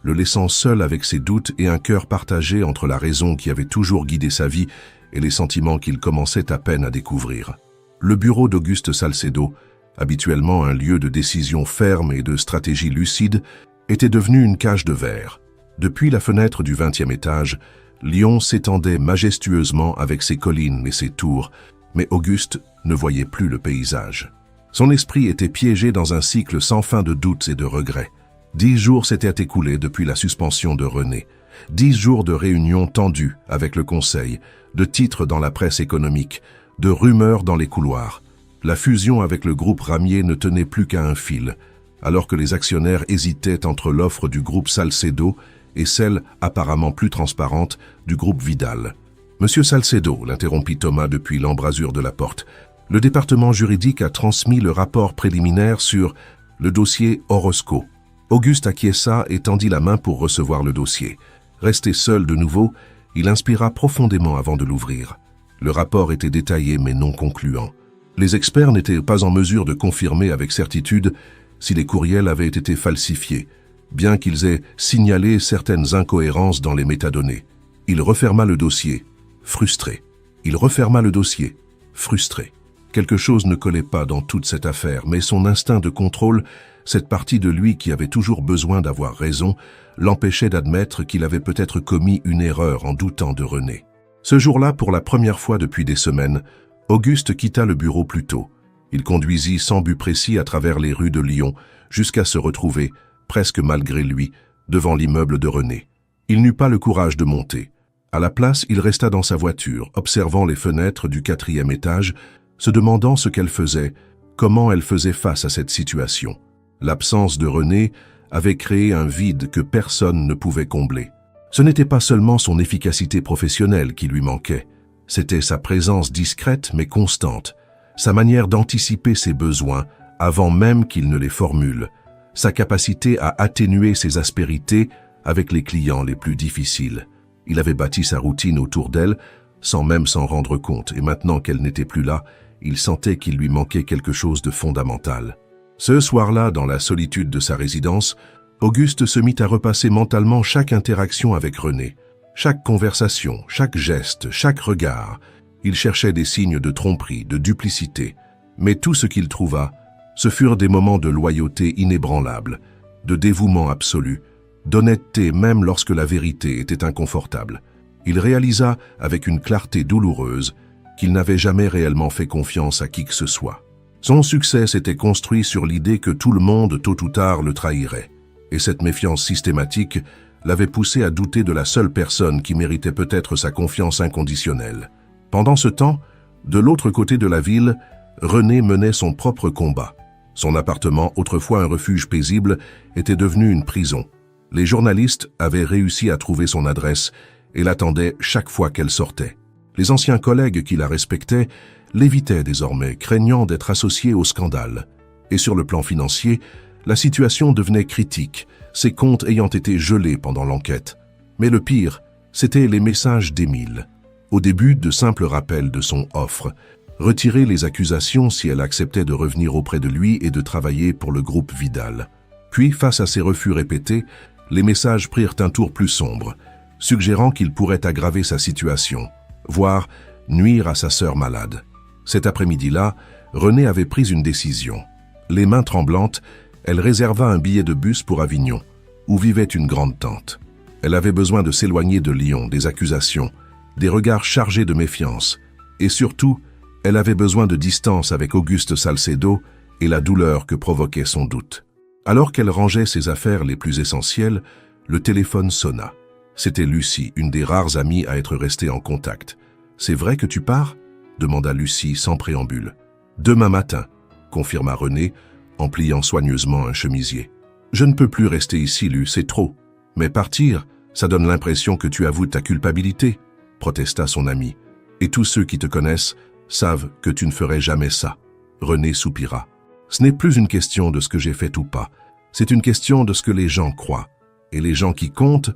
le laissant seul avec ses doutes et un cœur partagé entre la raison qui avait toujours guidé sa vie et les sentiments qu'il commençait à peine à découvrir. Le bureau d'Auguste Salcedo habituellement un lieu de décision ferme et de stratégie lucide, était devenu une cage de verre. Depuis la fenêtre du 20e étage, Lyon s'étendait majestueusement avec ses collines et ses tours, mais Auguste ne voyait plus le paysage. Son esprit était piégé dans un cycle sans fin de doutes et de regrets. 10 jours s'étaient écoulés depuis la suspension de René. 10 jours de réunions tendues avec le Conseil, de titres dans la presse économique, de rumeurs dans les couloirs. La fusion avec le groupe Ramier ne tenait plus qu'à un fil, alors que les actionnaires hésitaient entre l'offre du groupe Salcedo et celle, apparemment plus transparente, du groupe Vidal. « Monsieur Salcedo », l'interrompit Thomas depuis l'embrasure de la porte, « le département juridique a transmis le rapport préliminaire sur le dossier Orozco. » Auguste acquiesça et tendit la main pour recevoir le dossier. Resté seul de nouveau, il inspira profondément avant de l'ouvrir. Le rapport était détaillé mais non concluant. Les experts n'étaient pas en mesure de confirmer avec certitude si les courriels avaient été falsifiés, bien qu'ils aient signalé certaines incohérences dans les métadonnées. Il referma le dossier, frustré. Il referma le dossier, frustré. Quelque chose ne collait pas dans toute cette affaire, mais son instinct de contrôle, cette partie de lui qui avait toujours besoin d'avoir raison, l'empêchait d'admettre qu'il avait peut-être commis une erreur en doutant de René. Ce jour-là, pour la première fois depuis des semaines, Auguste quitta le bureau plus tôt. Il conduisit sans but précis à travers les rues de Lyon, jusqu'à se retrouver, presque malgré lui, devant l'immeuble de René. Il n'eut pas le courage de monter. À la place, il resta dans sa voiture, observant les fenêtres du 4e étage, se demandant ce qu'elle faisait, comment elle faisait face à cette situation. L'absence de René avait créé un vide que personne ne pouvait combler. Ce n'était pas seulement son efficacité professionnelle qui lui manquait, c'était sa présence discrète mais constante, sa manière d'anticiper ses besoins avant même qu'il ne les formule, sa capacité à atténuer ses aspérités avec les clients les plus difficiles. Il avait bâti sa routine autour d'elle sans même s'en rendre compte, et maintenant qu'elle n'était plus là, il sentait qu'il lui manquait quelque chose de fondamental. Ce soir-là, dans la solitude de sa résidence, Auguste se mit à repasser mentalement chaque interaction avec René. Chaque conversation, chaque geste, chaque regard. Il cherchait des signes de tromperie, de duplicité. Mais tout ce qu'il trouva, ce furent des moments de loyauté inébranlable, de dévouement absolu, d'honnêteté même lorsque la vérité était inconfortable. Il réalisa, avec une clarté douloureuse, qu'il n'avait jamais réellement fait confiance à qui que ce soit. Son succès s'était construit sur l'idée que tout le monde, tôt ou tard, le trahirait. Et cette méfiance systématique l'avait poussé à douter de la seule personne qui méritait peut-être sa confiance inconditionnelle. Pendant ce temps, de l'autre côté de la ville, René menait son propre combat. Son appartement, autrefois un refuge paisible, était devenu une prison. Les journalistes avaient réussi à trouver son adresse et l'attendaient chaque fois qu'elle sortait. Les anciens collègues qui la respectaient l'évitaient désormais, craignant d'être associés au scandale. Et sur le plan financier, la situation devenait critique, ses comptes ayant été gelés pendant l'enquête. Mais le pire, c'étaient les messages d'Émile. Au début, de simples rappels de son offre. Retirer les accusations si elle acceptait de revenir auprès de lui et de travailler pour le groupe Vidal. Puis, face à ses refus répétés, les messages prirent un tour plus sombre, suggérant qu'il pourrait aggraver sa situation, voire nuire à sa sœur malade. Cet après-midi-là, René avait pris une décision. Les mains tremblantes, elle réserva un billet de bus pour Avignon, où vivait une grande tante. Elle avait besoin de s'éloigner de Lyon, des accusations, des regards chargés de méfiance, et surtout, elle avait besoin de distance avec Auguste Salcedo et la douleur que provoquait son doute. Alors qu'elle rangeait ses affaires les plus essentielles, le téléphone sonna. C'était Lucie, une des rares amies à être restée en contact. « C'est vrai que tu pars ?» demanda Lucie sans préambule. « Demain matin », confirma René, en pliant soigneusement un chemisier. « Je ne peux plus rester ici, Lu, c'est trop. Mais partir, ça donne l'impression que tu avoues ta culpabilité, » protesta son ami. « Et tous ceux qui te connaissent savent que tu ne ferais jamais ça. » René soupira. « Ce n'est plus une question de ce que j'ai fait ou pas. C'est une question de ce que les gens croient. Et les gens qui comptent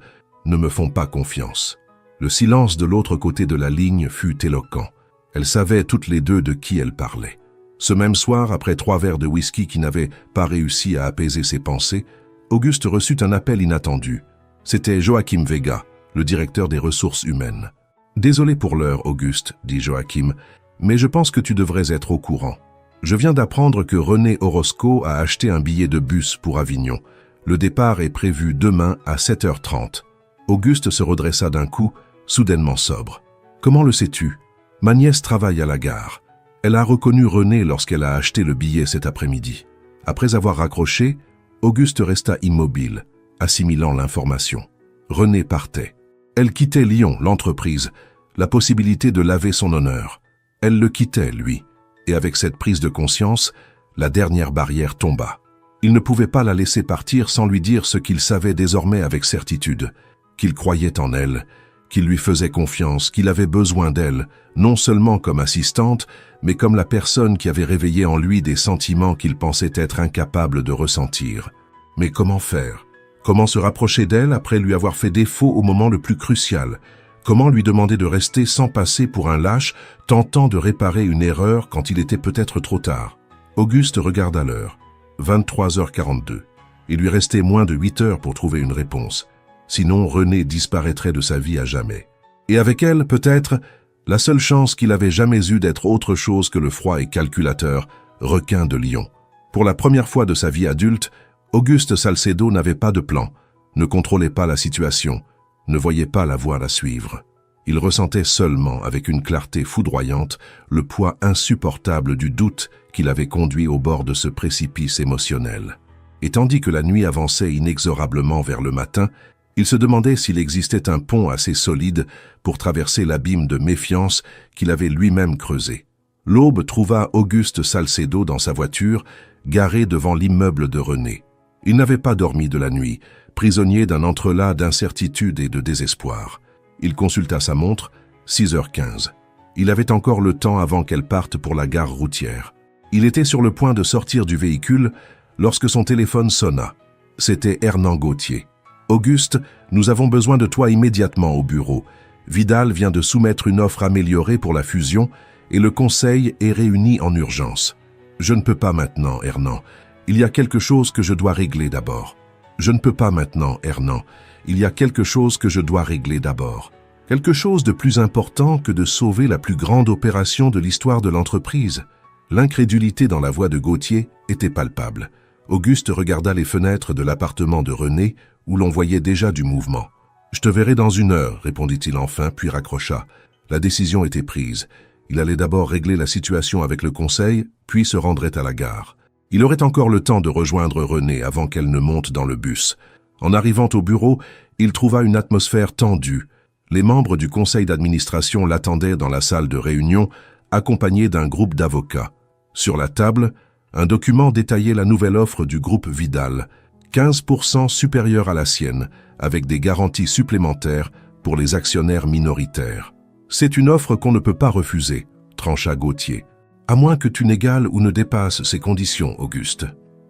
ne me font pas confiance. » Le silence de l'autre côté de la ligne fut éloquent. Elles savaient toutes les deux de qui elles parlaient. Ce même soir, après 3 verres de whisky qui n'avaient pas réussi à apaiser ses pensées, Auguste reçut un appel inattendu. C'était Joachim Vega, le directeur des ressources humaines. « Désolé pour l'heure, Auguste, dit Joachim, mais je pense que tu devrais être au courant. Je viens d'apprendre que René Orozco a acheté un billet de bus pour Avignon. Le départ est prévu demain à 7h30. Auguste se redressa d'un coup, soudainement sobre. « Comment le sais-tu » ? Ma nièce travaille à la gare. Elle a reconnu René lorsqu'elle a acheté le billet cet après-midi. Après avoir raccroché, Auguste resta immobile, assimilant l'information. René partait. Elle quittait Lyon, l'entreprise, la possibilité de laver son honneur. Elle le quittait, lui. Et avec cette prise de conscience, la dernière barrière tomba. Il ne pouvait pas la laisser partir sans lui dire ce qu'il savait désormais avec certitude, qu'il croyait en elle, qu'il lui faisait confiance, qu'il avait besoin d'elle, non seulement comme assistante, mais comme la personne qui avait réveillé en lui des sentiments qu'il pensait être incapable de ressentir. Mais comment faire ? Comment se rapprocher d'elle après lui avoir fait défaut au moment le plus crucial ? Comment lui demander de rester sans passer pour un lâche, tentant de réparer une erreur quand il était peut-être trop tard ? Auguste regarda l'heure. 23h42. Il lui restait moins de 8 heures pour trouver une réponse. Sinon, René disparaîtrait de sa vie à jamais. Et avec elle, peut-être, la seule chance qu'il avait jamais eue d'être autre chose que le froid et calculateur, requin de Lyon. Pour la première fois de sa vie adulte, Auguste Salcedo n'avait pas de plan, ne contrôlait pas la situation, ne voyait pas la voie à suivre. Il ressentait seulement, avec une clarté foudroyante, le poids insupportable du doute qui l'avait conduit au bord de ce précipice émotionnel. Et tandis que la nuit avançait inexorablement vers le matin, il se demandait s'il existait un pont assez solide pour traverser l'abîme de méfiance qu'il avait lui-même creusé. L'aube trouva Auguste Salcedo dans sa voiture, garée devant l'immeuble de René. Il n'avait pas dormi de la nuit, prisonnier d'un entrelac d'incertitude et de désespoir. Il consulta sa montre, 6h15. Il avait encore le temps avant qu'elle parte pour la gare routière. Il était sur le point de sortir du véhicule lorsque son téléphone sonna. C'était Hernan Gauthier. « Auguste, nous avons besoin de toi immédiatement au bureau. Vidal vient de soumettre une offre améliorée pour la fusion et le conseil est réuni en urgence. Je ne peux pas maintenant, Hernan. Il y a quelque chose que je dois régler d'abord. Je ne peux pas maintenant, Hernan. Il y a quelque chose que je dois régler d'abord. Quelque chose de plus important que de sauver la plus grande opération de l'histoire de l'entreprise. » L'incrédulité dans la voix de Gauthier était palpable. Auguste regarda les fenêtres de l'appartement de René, où l'on voyait déjà du mouvement. « Je te verrai dans 1 heure, répondit-il enfin, puis raccrocha. La décision était prise. Il allait d'abord régler la situation avec le conseil, puis se rendrait à la gare. Il aurait encore le temps de rejoindre René avant qu'elle ne monte dans le bus. En arrivant au bureau, il trouva une atmosphère tendue. Les membres du conseil d'administration l'attendaient dans la salle de réunion, accompagnés d'un groupe d'avocats. Sur la table, un document détaillait la nouvelle offre du groupe Vidal, 15% supérieure à la sienne, avec des garanties supplémentaires pour les actionnaires minoritaires. « C'est une offre qu'on ne peut pas refuser », trancha Gauthier. « À moins que tu n'égales ou ne dépasses ces conditions, Auguste. »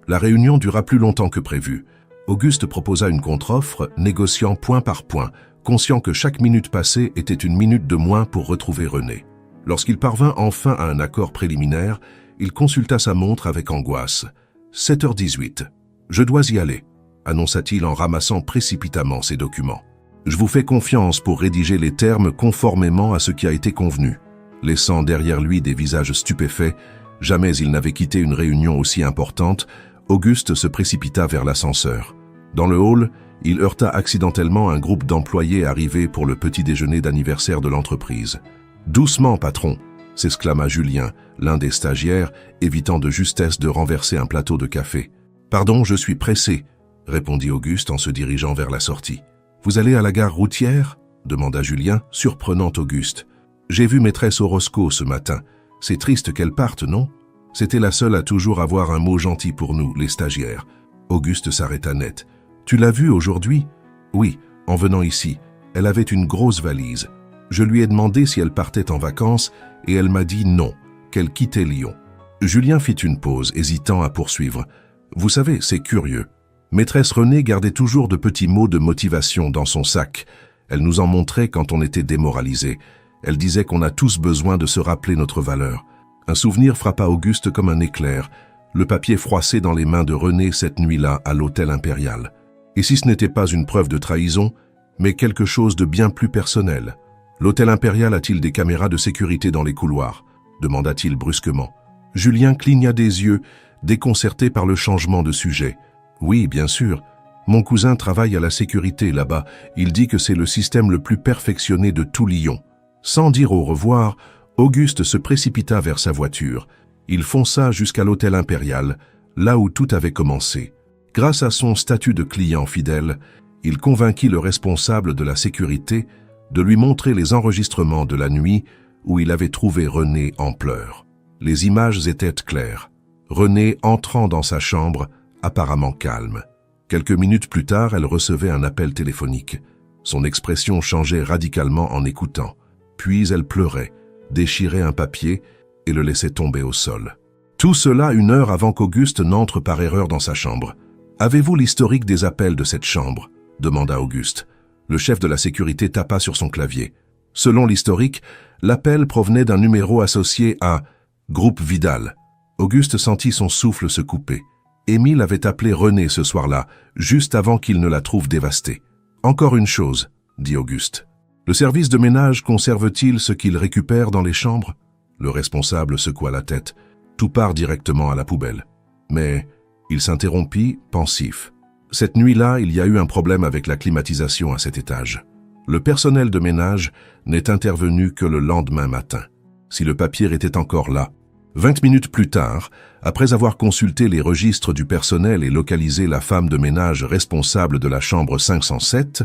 La réunion dura plus longtemps que prévu. Auguste proposa une contre-offre, négociant point par point, conscient que chaque minute passée était une minute de moins pour retrouver René. Lorsqu'il parvint enfin à un accord préliminaire, il consulta sa montre avec angoisse. 7h18. « Je dois y aller », annonça-t-il en ramassant précipitamment ses documents. « Je vous fais confiance pour rédiger les termes conformément à ce qui a été convenu. » Laissant derrière lui des visages stupéfaits, jamais il n'avait quitté une réunion aussi importante, Auguste se précipita vers l'ascenseur. Dans le hall, il heurta accidentellement un groupe d'employés arrivés pour le petit déjeuner d'anniversaire de l'entreprise. « Doucement, patron !» s'exclama Julien, l'un des stagiaires, évitant de justesse de renverser un plateau de café. « Pardon, je suis pressé », répondit Auguste en se dirigeant vers la sortie. « Vous allez à la gare routière ?» demanda Julien, surprenant Auguste. « J'ai vu maîtresse Orozco ce matin. C'est triste qu'elle parte, non ? C'était la seule à toujours avoir un mot gentil pour nous, les stagiaires. » Auguste s'arrêta net. « Tu l'as vue aujourd'hui ? » ?»« Oui, en venant ici. Elle avait une grosse valise. Je lui ai demandé si elle partait en vacances et elle m'a dit non, qu'elle quittait Lyon. » Julien fit une pause, hésitant à poursuivre. « Vous savez, c'est curieux. Maîtresse Renée gardait toujours de petits mots de motivation dans son sac. Elle nous en montrait quand on était démoralisé. Elle disait qu'on a tous besoin de se rappeler notre valeur. » Un souvenir frappa Auguste comme un éclair, le papier froissé dans les mains de René cette nuit-là à l'hôtel impérial. Et si ce n'était pas une preuve de trahison, mais quelque chose de bien plus personnel. « L'hôtel impérial a-t-il des caméras de sécurité dans les couloirs ?» demanda-t-il brusquement. « Julien cligna des yeux, déconcerté par le changement de sujet. « Oui, bien sûr. Mon cousin travaille à la sécurité là-bas. Il dit que c'est le système le plus perfectionné de tout Lyon. » Sans dire au revoir, Auguste se précipita vers sa voiture. Il fonça jusqu'à l'hôtel impérial, là où tout avait commencé. Grâce à son statut de client fidèle, il convainquit le responsable de la sécurité de lui montrer les enregistrements de la nuit où il avait trouvé Renée en pleurs. Les images étaient claires. Renée entrant dans sa chambre, apparemment calme. Quelques minutes plus tard, elle recevait un appel téléphonique. Son expression changeait radicalement en écoutant. Puis elle pleurait, déchirait un papier et le laissait tomber au sol. Tout cela 1 heure avant qu'Auguste n'entre par erreur dans sa chambre. « Avez-vous l'historique des appels de cette chambre ?» demanda Auguste. Le chef de la sécurité tapa sur son clavier. Selon l'historique, l'appel provenait d'un numéro associé à « Groupe Vidal ». Auguste sentit son souffle se couper. Émile avait appelé Renée ce soir-là, juste avant qu'il ne la trouve dévastée. « Encore une chose, » dit Auguste. « Le service de ménage conserve-t-il ce qu'il récupère dans les chambres ?» Le responsable secoua la tête. « Tout part directement à la poubelle. » Mais il s'interrompit, pensif. Cette nuit-là, il y a eu un problème avec la climatisation à cet étage. Le personnel de ménage n'est intervenu que le lendemain matin. Si le papier était encore là, 20 minutes plus tard, après avoir consulté les registres du personnel et localisé la femme de ménage responsable de la chambre 507,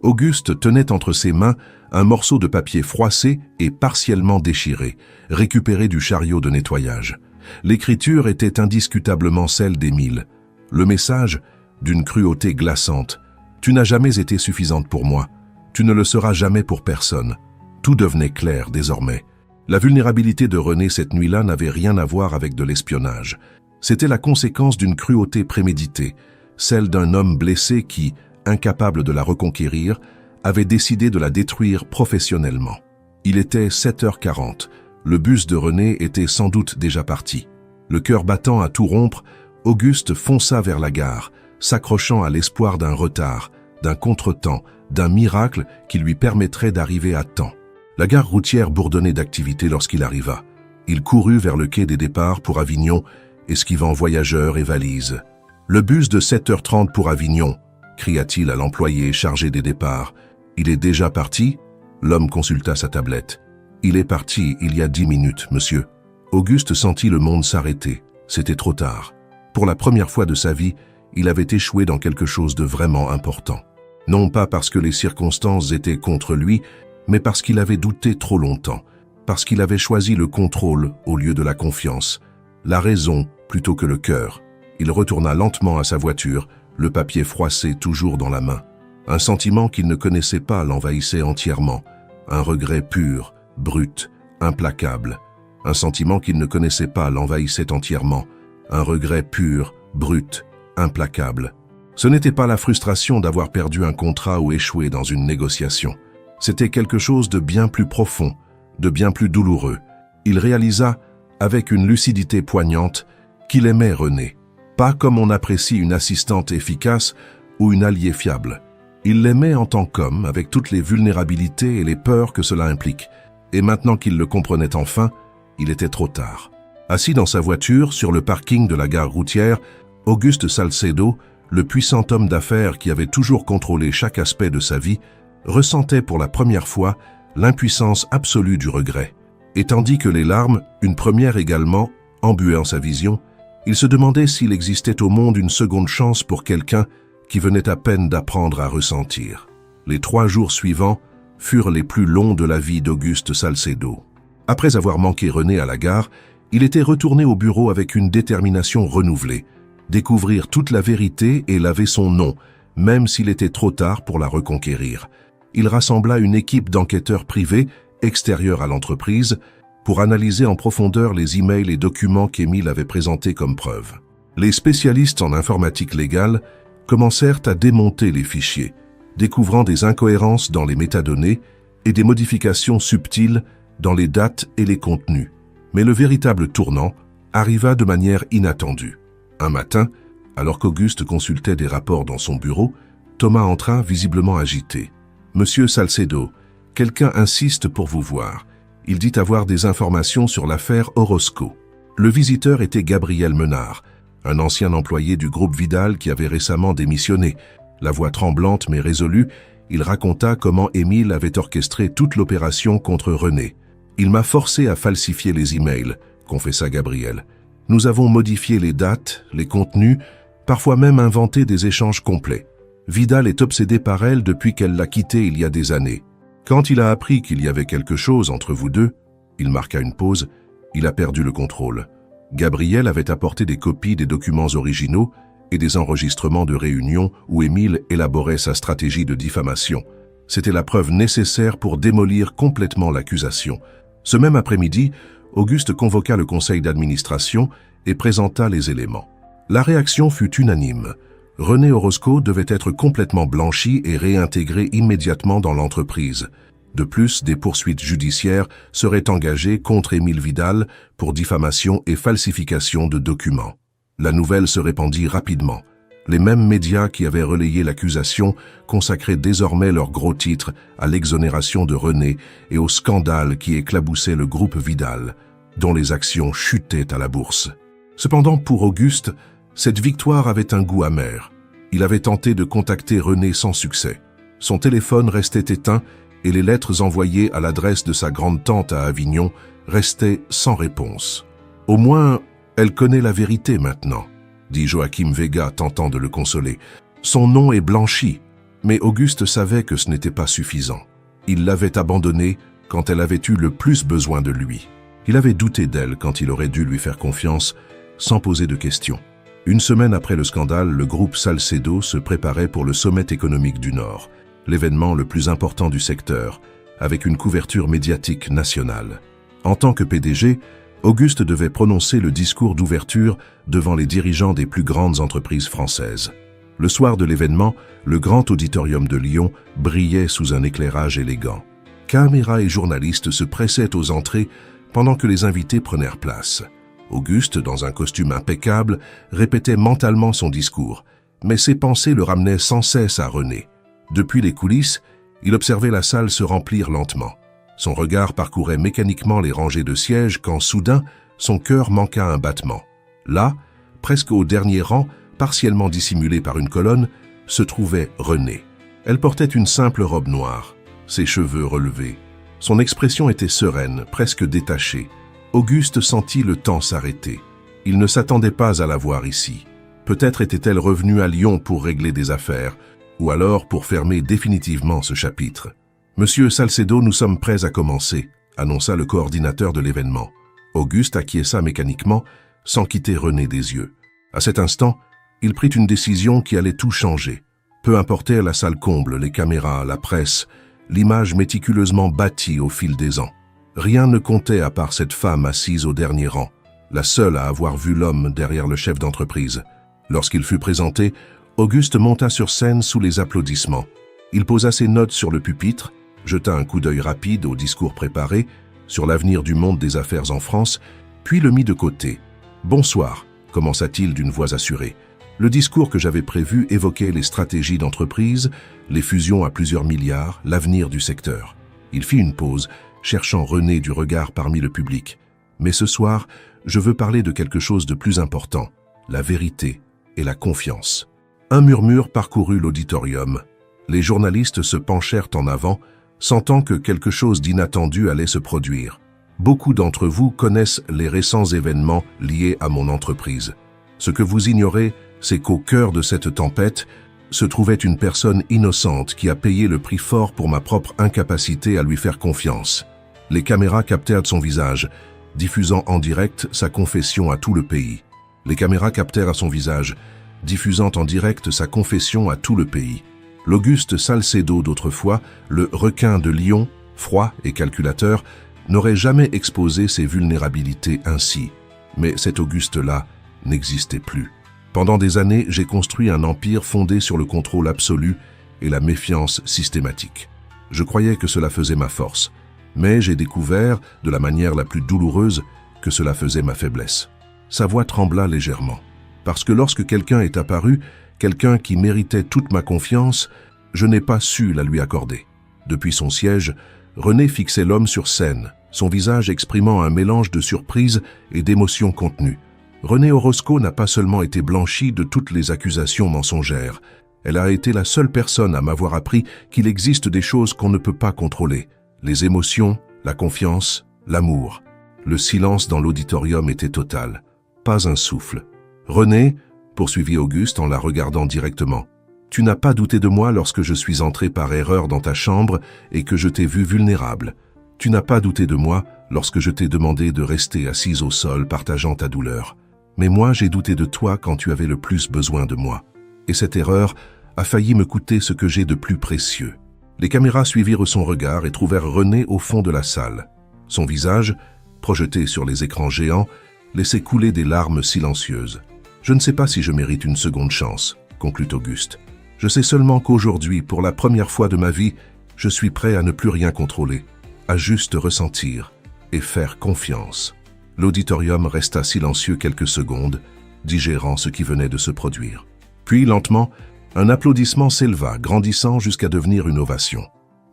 Auguste tenait entre ses mains un morceau de papier froissé et partiellement déchiré, récupéré du chariot de nettoyage. L'écriture était indiscutablement celle d'Émile. Le message, d'une cruauté glaçante. « Tu n'as jamais été suffisante pour moi. Tu ne le seras jamais pour personne. » Tout devenait clair désormais. La vulnérabilité de Renée cette nuit-là n'avait rien à voir avec de l'espionnage. C'était la conséquence d'une cruauté préméditée, celle d'un homme blessé qui, incapable de la reconquérir, avait décidé de la détruire professionnellement. Il était 7h40. Le bus de Renée était sans doute déjà parti. Le cœur battant à tout rompre, Auguste fonça vers la gare, s'accrochant à l'espoir d'un retard, d'un contretemps, d'un miracle qui lui permettrait d'arriver à temps. La gare routière bourdonnait d'activité lorsqu'il arriva. Il courut vers le quai des départs pour Avignon, esquivant voyageurs et valises. « Le bus de 7h30 pour Avignon !» cria-t-il à l'employé chargé des départs. « Il est déjà parti ?» L'homme consulta sa tablette. « Il est parti il y a 10 minutes, monsieur. » Auguste sentit le monde s'arrêter. C'était trop tard. Pour la première fois de sa vie, il avait échoué dans quelque chose de vraiment important. Non pas parce que les circonstances étaient contre lui, mais parce qu'il avait douté trop longtemps, parce qu'il avait choisi le contrôle au lieu de la confiance, la raison plutôt que le cœur. Il retourna lentement à sa voiture, le papier froissé toujours dans la main. Un sentiment qu'il ne connaissait pas l'envahissait entièrement, un regret pur, brut, implacable. Un sentiment qu'il ne connaissait pas l'envahissait entièrement, un regret pur, brut, implacable. Ce n'était pas la frustration d'avoir perdu un contrat ou échoué dans une négociation. C'était quelque chose de bien plus profond, de bien plus douloureux. Il réalisa, avec une lucidité poignante, qu'il aimait Renée. Pas comme on apprécie une assistante efficace ou une alliée fiable. Il l'aimait en tant qu'homme, avec toutes les vulnérabilités et les peurs que cela implique. Et maintenant qu'il le comprenait enfin, il était trop tard. Assis dans sa voiture, sur le parking de la gare routière, Auguste Salcedo, le puissant homme d'affaires qui avait toujours contrôlé chaque aspect de sa vie, ressentait pour la première fois l'impuissance absolue du regret. Et tandis que les larmes, une première également, embuaient en sa vision, il se demandait s'il existait au monde une seconde chance pour quelqu'un qui venait à peine d'apprendre à ressentir. Les 3 jours suivants furent les plus longs de la vie d'Auguste Salcedo. Après avoir manqué Renée à la gare, il était retourné au bureau avec une détermination renouvelée. Découvrir toute la vérité et laver son nom, même s'il était trop tard pour la reconquérir. Il rassembla une équipe d'enquêteurs privés, extérieurs à l'entreprise, pour analyser en profondeur les emails et documents qu'Émile avait présentés comme preuve. Les spécialistes en informatique légale commencèrent à démonter les fichiers, découvrant des incohérences dans les métadonnées et des modifications subtiles dans les dates et les contenus. Mais le véritable tournant arriva de manière inattendue. Un matin, alors qu'Auguste consultait des rapports dans son bureau, Thomas entra visiblement agité. « Monsieur Salcedo, quelqu'un insiste pour vous voir. Il dit avoir des informations sur l'affaire Orozco. » Le visiteur était Gabriel Menard, un ancien employé du groupe Vidal qui avait récemment démissionné. La voix tremblante mais résolue, il raconta comment Émile avait orchestré toute l'opération contre René. « Il m'a forcé à falsifier les emails », confessa Gabriel. « Nous avons modifié les dates, les contenus, parfois même inventé des échanges complets. Vidal est obsédé par elle depuis qu'elle l'a quitté il y a des années. Quand il a appris qu'il y avait quelque chose entre vous deux, il marqua une pause, il a perdu le contrôle. Gabriel avait apporté des copies des documents originaux et des enregistrements de réunions où Émile élaborait sa stratégie de diffamation. C'était la preuve nécessaire pour démolir complètement l'accusation. Ce même après-midi, Auguste convoqua le conseil d'administration et présenta les éléments. La réaction fut unanime. René Orozco devait être complètement blanchi et réintégré immédiatement dans l'entreprise. De plus, des poursuites judiciaires seraient engagées contre Émile Vidal pour diffamation et falsification de documents. La nouvelle se répandit rapidement. Les mêmes médias qui avaient relayé l'accusation consacraient désormais leurs gros titres à l'exonération de René et au scandale qui éclaboussait le groupe Vidal, dont les actions chutaient à la bourse. Cependant, pour Auguste, cette victoire avait un goût amer. Il avait tenté de contacter René sans succès. Son téléphone restait éteint et les lettres envoyées à l'adresse de sa grande-tante à Avignon restaient sans réponse. « Au moins, elle connaît la vérité maintenant », dit Joachim Vega tentant de le consoler. Son nom est blanchi, mais Auguste savait que ce n'était pas suffisant. Il l'avait abandonnée quand elle avait eu le plus besoin de lui. Il avait douté d'elle quand il aurait dû lui faire confiance, sans poser de questions. Une semaine après le scandale, le groupe Salcedo se préparait pour le sommet économique du Nord, l'événement le plus important du secteur, avec une couverture médiatique nationale. En tant que PDG, Auguste devait prononcer le discours d'ouverture devant les dirigeants des plus grandes entreprises françaises. Le soir de l'événement, le grand auditorium de Lyon brillait sous un éclairage élégant. Caméras et journalistes se pressaient aux entrées pendant que les invités prenaient place. Auguste, dans un costume impeccable, répétait mentalement son discours, mais ses pensées le ramenaient sans cesse à René. Depuis les coulisses, il observait la salle se remplir lentement. Son regard parcourait mécaniquement les rangées de sièges quand, soudain, son cœur manqua un battement. Là, presque au dernier rang, partiellement dissimulé par une colonne, se trouvait René. Elle portait une simple robe noire, ses cheveux relevés. Son expression était sereine, presque détachée. Auguste sentit le temps s'arrêter. Il ne s'attendait pas à la voir ici. Peut-être était-elle revenue à Lyon pour régler des affaires, ou alors pour fermer définitivement ce chapitre. « Monsieur Salcedo, nous sommes prêts à commencer », annonça le coordinateur de l'événement. Auguste acquiesça mécaniquement, sans quitter René des yeux. À cet instant, il prit une décision qui allait tout changer. Peu importait la salle comble, les caméras, la presse, l'image méticuleusement bâtie au fil des ans. Rien ne comptait à part cette femme assise au dernier rang, la seule à avoir vu l'homme derrière le chef d'entreprise. Lorsqu'il fut présenté, Auguste monta sur scène sous les applaudissements. Il posa ses notes sur le pupitre, jeta un coup d'œil rapide au discours préparé sur l'avenir du monde des affaires en France, puis le mit de côté. « Bonsoir », commença-t-il d'une voix assurée. Le discours que j'avais prévu évoquait les stratégies d'entreprise, les fusions à plusieurs milliards, l'avenir du secteur. Il fit une pause, cherchant René du regard parmi le public. Mais ce soir, je veux parler de quelque chose de plus important, la vérité et la confiance. Un murmure parcourut l'auditorium. Les journalistes se penchèrent en avant, sentant que quelque chose d'inattendu allait se produire. Beaucoup d'entre vous connaissent les récents événements liés à mon entreprise. Ce que vous ignorez, c'est qu'au cœur de cette tempête se trouvait une personne innocente qui a payé le prix fort pour ma propre incapacité à lui faire confiance. Les caméras captèrent son visage, diffusant en direct sa confession à tout le pays. Les caméras captèrent à son visage, diffusant en direct sa confession à tout le pays. L'Auguste Salcedo d'autrefois, le requin de Lyon, froid et calculateur, n'aurait jamais exposé ses vulnérabilités ainsi. Mais cet Auguste-là n'existait plus. Pendant des années, j'ai construit un empire fondé sur le contrôle absolu et la méfiance systématique. Je croyais que cela faisait ma force, mais j'ai découvert, de la manière la plus douloureuse, que cela faisait ma faiblesse. Sa voix trembla légèrement. Parce que lorsque quelqu'un est apparu, quelqu'un qui méritait toute ma confiance, je n'ai pas su la lui accorder. Depuis son siège, René fixait l'homme sur scène, son visage exprimant un mélange de surprise et d'émotion contenue. René Orozco n'a pas seulement été blanchi de toutes les accusations mensongères, elle a été la seule personne à m'avoir appris qu'il existe des choses qu'on ne peut pas contrôler. Les émotions, la confiance, l'amour. Le silence dans l'auditorium était total. Pas un souffle. « René, » poursuivit Auguste en la regardant directement, « tu n'as pas douté de moi lorsque je suis entré par erreur dans ta chambre et que je t'ai vu vulnérable. Tu n'as pas douté de moi lorsque je t'ai demandé de rester assise au sol partageant ta douleur. Mais moi, j'ai douté de toi quand tu avais le plus besoin de moi. Et cette erreur a failli me coûter ce que j'ai de plus précieux. » Les caméras suivirent son regard et trouvèrent René au fond de la salle. Son visage, projeté sur les écrans géants, laissait couler des larmes silencieuses. « Je ne sais pas si je mérite une seconde chance, » conclut Auguste. « Je sais seulement qu'aujourd'hui, pour la première fois de ma vie, je suis prêt à ne plus rien contrôler, à juste ressentir et faire confiance. » L'auditorium resta silencieux quelques secondes, digérant ce qui venait de se produire. Puis, lentement, un applaudissement s'éleva, grandissant jusqu'à devenir une ovation.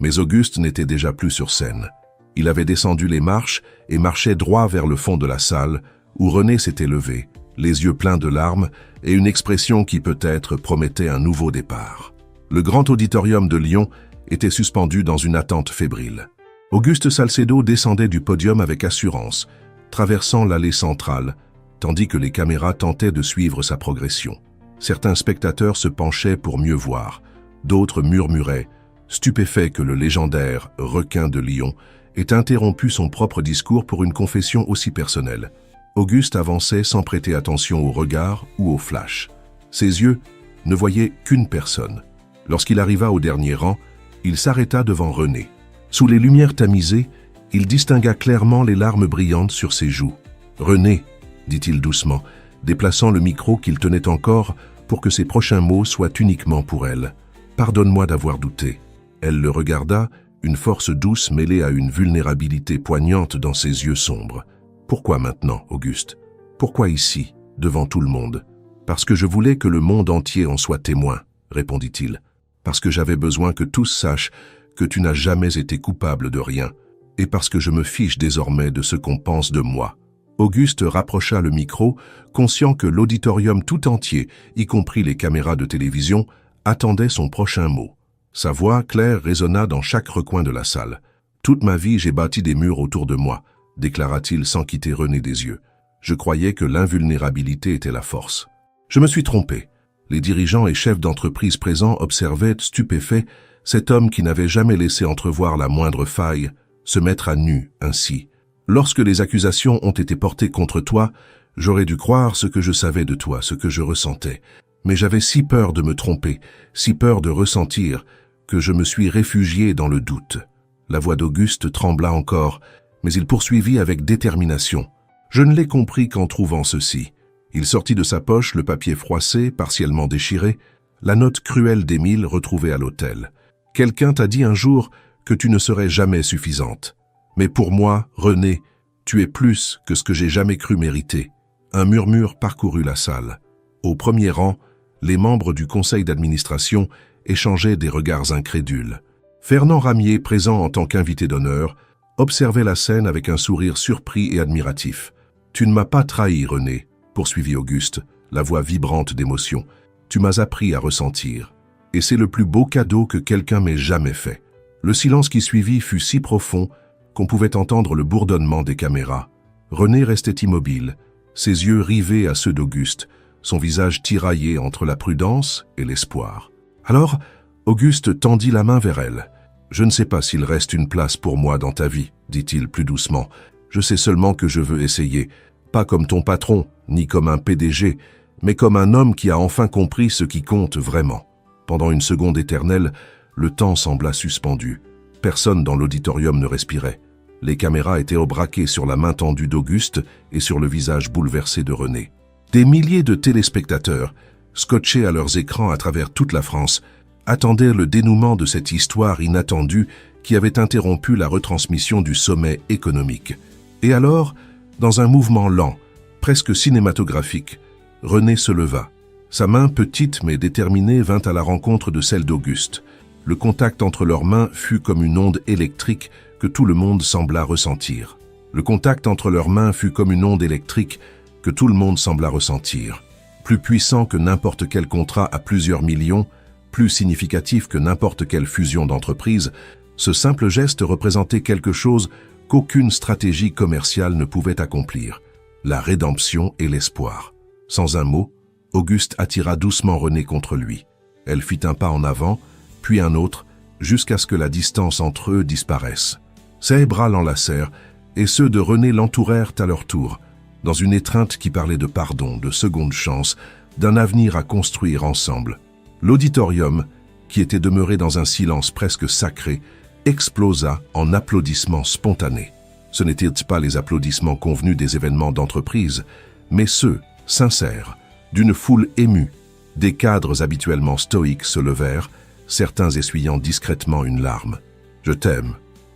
Mais Auguste n'était déjà plus sur scène. Il avait descendu les marches et marchait droit vers le fond de la salle, où René s'était levé, les yeux pleins de larmes et une expression qui peut-être promettait un nouveau départ. Le grand auditorium de Lyon était suspendu dans une attente fébrile. Auguste Salcedo descendait du podium avec assurance, traversant l'allée centrale, tandis que les caméras tentaient de suivre sa progression. Certains spectateurs se penchaient pour mieux voir, d'autres murmuraient, stupéfaits que le légendaire requin de Lyon ait interrompu son propre discours pour une confession aussi personnelle. Auguste avançait sans prêter attention au regard ou au flash. Ses yeux ne voyaient qu'une personne. Lorsqu'il arriva au dernier rang, il s'arrêta devant René. Sous les lumières tamisées, il distingua clairement les larmes brillantes sur ses joues. « René », dit-il doucement, déplaçant le micro qu'il tenait encore pour que ses prochains mots soient uniquement pour elle. « Pardonne-moi d'avoir douté. » Elle le regarda, une force douce mêlée à une vulnérabilité poignante dans ses yeux sombres. « Pourquoi maintenant, Auguste? Pourquoi ici, devant tout le monde? »« Parce que je voulais que le monde entier en soit témoin, » répondit-il. « Parce que j'avais besoin que tous sachent que tu n'as jamais été coupable de rien, et parce que je me fiche désormais de ce qu'on pense de moi. » Auguste rapprocha le micro, conscient que l'auditorium tout entier, y compris les caméras de télévision, attendait son prochain mot. Sa voix claire résonna dans chaque recoin de la salle. « Toute ma vie, j'ai bâti des murs autour de moi, » déclara-t-il sans quitter René des yeux. « Je croyais que l'invulnérabilité était la force. Je me suis trompé. » Les dirigeants et chefs d'entreprise présents observaient, stupéfaits, cet homme qui n'avait jamais laissé entrevoir la moindre faille, se mettre à nu ainsi. Lorsque les accusations ont été portées contre toi, j'aurais dû croire ce que je savais de toi, ce que je ressentais. Mais j'avais si peur de me tromper, si peur de ressentir, que je me suis réfugié dans le doute. La voix d'Auguste trembla encore, mais il poursuivit avec détermination. Je ne l'ai compris qu'en trouvant ceci. Il sortit de sa poche le papier froissé, partiellement déchiré, la note cruelle d'Émile retrouvée à l'hôtel. Quelqu'un t'a dit un jour que tu ne serais jamais suffisante. Mais pour moi, René, tu es plus que ce que j'ai jamais cru mériter. Un murmure parcourut la salle. Au premier rang, les membres du conseil d'administration échangeaient des regards incrédules. Fernand Ramier, présent en tant qu'invité d'honneur, observait la scène avec un sourire surpris et admiratif. « Tu ne m'as pas trahi, René, » poursuivit Auguste, la voix vibrante d'émotion. « Tu m'as appris à ressentir. Et c'est le plus beau cadeau que quelqu'un m'ait jamais fait. » Le silence qui suivit fut si profond qu'on pouvait entendre le bourdonnement des caméras. René restait immobile, ses yeux rivés à ceux d'Auguste, son visage tiraillé entre la prudence et l'espoir. Alors, Auguste tendit la main vers elle. « Je ne sais pas s'il reste une place pour moi dans ta vie, » dit-il plus doucement. « Je sais seulement que je veux essayer, pas comme ton patron, ni comme un PDG, mais comme un homme qui a enfin compris ce qui compte vraiment. » Pendant une seconde éternelle, le temps sembla suspendu. Personne dans l'auditorium ne respirait. Les caméras étaient au braquet sur la main tendue d'Auguste et sur le visage bouleversé de René. Des milliers de téléspectateurs, scotchés à leurs écrans à travers toute la France, attendaient le dénouement de cette histoire inattendue qui avait interrompu la retransmission du sommet économique. Et alors, dans un mouvement lent, presque cinématographique, René se leva. Sa main petite mais déterminée vint à la rencontre de celle d'Auguste. Le contact entre leurs mains fut comme une onde électrique que tout le monde sembla ressentir. Le contact entre leurs mains fut comme une onde électrique que tout le monde sembla ressentir. Plus puissant que n'importe quel contrat à plusieurs millions, plus significatif que n'importe quelle fusion d'entreprises, ce simple geste représentait quelque chose qu'aucune stratégie commerciale ne pouvait accomplir, la rédemption et l'espoir. Sans un mot, Auguste attira doucement Renée contre lui. Elle fit un pas en avant, puis un autre, jusqu'à ce que la distance entre eux disparaisse. Ses bras l'enlacèrent, et ceux de Renée l'entourèrent à leur tour, dans une étreinte qui parlait de pardon, de seconde chance, d'un avenir à construire ensemble. L'auditorium, qui était demeuré dans un silence presque sacré, explosa en applaudissements spontanés. Ce n'étaient pas les applaudissements convenus des événements d'entreprise, mais ceux, sincères, d'une foule émue. Des cadres habituellement stoïques se levèrent, certains essuyant discrètement une larme. « Je t'aime »,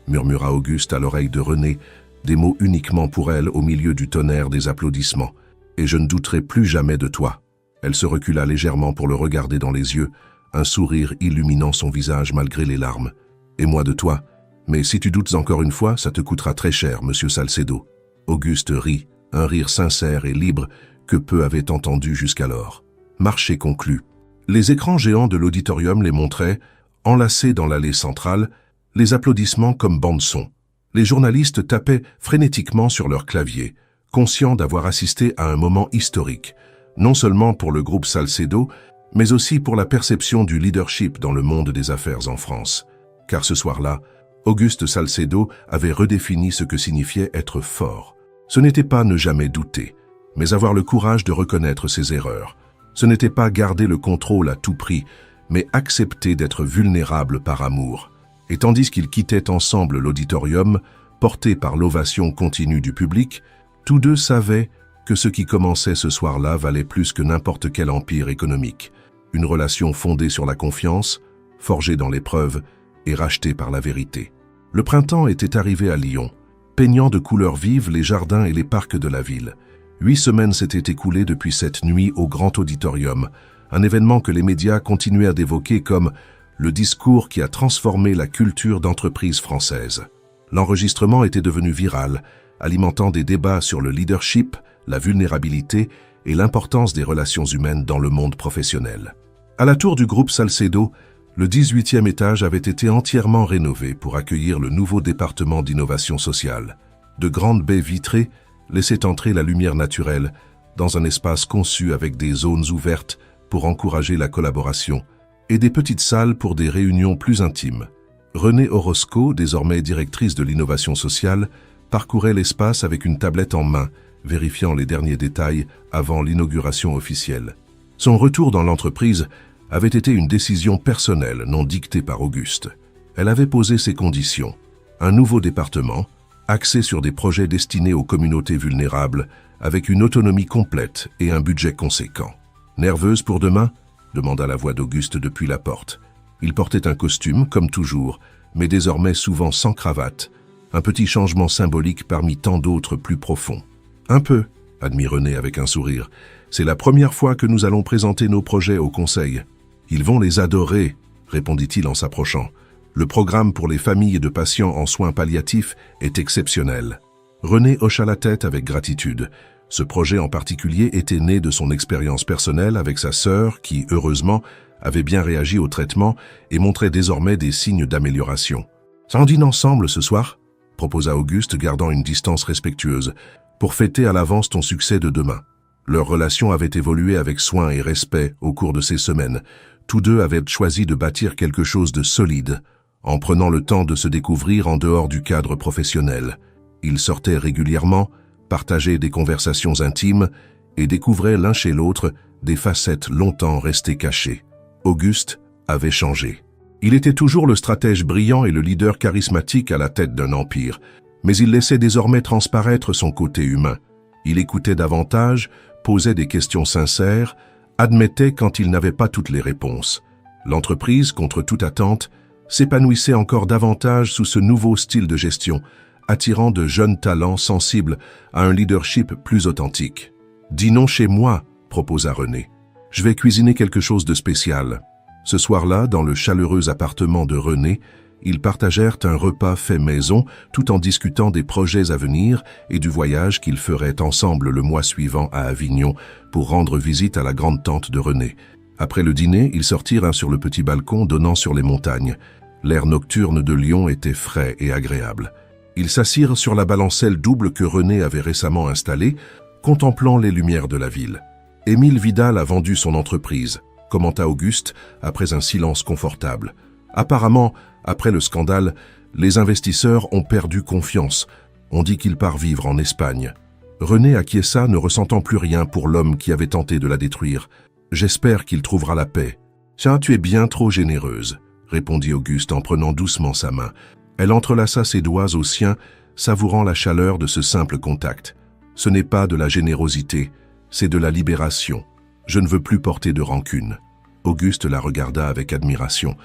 murmura Auguste à l'oreille de Renée, des mots uniquement pour elle au milieu du tonnerre des applaudissements. « Et je ne douterai plus jamais de toi. » Elle se recula légèrement pour le regarder dans les yeux, un sourire illuminant son visage malgré les larmes. « Et moi de toi. Mais si tu doutes encore une fois, ça te coûtera très cher, monsieur Salcedo. » Auguste rit, un rire sincère et libre que peu avaient entendu jusqu'alors. Marché conclu. Les écrans géants de l'auditorium les montraient, enlacés dans l'allée centrale, les applaudissements comme bande-son. Les journalistes tapaient frénétiquement sur leur clavier, conscients d'avoir assisté à un moment historique, non seulement pour le groupe Salcedo, mais aussi pour la perception du leadership dans le monde des affaires en France. Car ce soir-là, Auguste Salcedo avait redéfini ce que signifiait être fort. Ce n'était pas ne jamais douter, mais avoir le courage de reconnaître ses erreurs. Ce n'était pas garder le contrôle à tout prix, mais accepter d'être vulnérable par amour. Et tandis qu'ils quittaient ensemble l'auditorium, portés par l'ovation continue du public, tous deux savaient que ce qui commençait ce soir-là valait plus que n'importe quel empire économique. Une relation fondée sur la confiance, forgée dans l'épreuve et rachetée par la vérité. Le printemps était arrivé à Lyon, peignant de couleurs vives les jardins et les parcs de la ville. 8 semaines s'étaient écoulées depuis cette nuit au Grand Auditorium, un événement que les médias continuèrent d'évoquer comme le discours qui a transformé la culture d'entreprise française. L'enregistrement était devenu viral, alimentant des débats sur le leadership, la vulnérabilité et l'importance des relations humaines dans le monde professionnel. À la tour du groupe Salcedo, le 18e étage avait été entièrement rénové pour accueillir le nouveau département d'innovation sociale. De grandes baies vitrées laissaient entrer la lumière naturelle dans un espace conçu avec des zones ouvertes pour encourager la collaboration et des petites salles pour des réunions plus intimes. Renée Orozco, désormais directrice de l'innovation sociale, parcourait l'espace avec une tablette en main, vérifiant les derniers détails avant l'inauguration officielle. Son retour dans l'entreprise avait été une décision personnelle, non dictée par Auguste. Elle avait posé ses conditions. Un nouveau département, axé sur des projets destinés aux communautés vulnérables, avec une autonomie complète et un budget conséquent. « Nerveuse pour demain ?» demanda la voix d'Auguste depuis la porte. Il portait un costume, comme toujours, mais désormais souvent sans cravate, un petit changement symbolique parmi tant d'autres plus profonds. « Un peu », admit Renée avec un sourire. « C'est la première fois que nous allons présenter nos projets au Conseil. »« Ils vont les adorer », répondit-il en s'approchant. « Le programme pour les familles de patients en soins palliatifs est exceptionnel. » Renée hocha la tête avec gratitude. Ce projet en particulier était né de son expérience personnelle avec sa sœur qui, heureusement, avait bien réagi au traitement et montrait désormais des signes d'amélioration. « Ça en dîne ensemble ce soir ?» proposa Auguste, gardant une distance respectueuse, « pour fêter à l'avance ton succès de demain. » Leur relation avait évolué avec soin et respect au cours de ces semaines. Tous deux avaient choisi de bâtir quelque chose de solide, en prenant le temps de se découvrir en dehors du cadre professionnel. Ils sortaient régulièrement, partageaient des conversations intimes et découvraient l'un chez l'autre des facettes longtemps restées cachées. Auguste avait changé. Il était toujours le stratège brillant et le leader charismatique à la tête d'un empire, mais il laissait désormais transparaître son côté humain. Il écoutait davantage, posait des questions sincères, admettait quand il n'avait pas toutes les réponses. L'entreprise, contre toute attente, s'épanouissait encore davantage sous ce nouveau style de gestion, attirant de jeunes talents sensibles à un leadership plus authentique. « Dînons chez moi », proposa Renée. « Je vais cuisiner quelque chose de spécial. » Ce soir-là, dans le chaleureux appartement de Renée, Ils partagèrent un repas fait maison tout en discutant des projets à venir et du voyage qu'ils feraient ensemble le mois suivant à Avignon pour rendre visite à la grande-tante de René. Après le dîner, ils sortirent sur le petit balcon donnant sur les montagnes. L'air nocturne de Lyon était frais et agréable. Ils s'assirent sur la balancelle double que René avait récemment installée, contemplant les lumières de la ville. « Émile Vidal a vendu son entreprise », commenta Auguste après un silence confortable. « Apparemment, après le scandale, les investisseurs ont perdu confiance. On dit qu'il part vivre en Espagne. » René acquiesça, ne ressentant plus rien pour l'homme qui avait tenté de la détruire. « J'espère qu'il trouvera la paix. »« Tiens, tu es bien trop généreuse, » répondit Auguste en prenant doucement sa main. Elle entrelaça ses doigts aux siens, savourant la chaleur de ce simple contact. « Ce n'est pas de la générosité, c'est de la libération. Je ne veux plus porter de rancune. » Auguste la regarda avec admiration.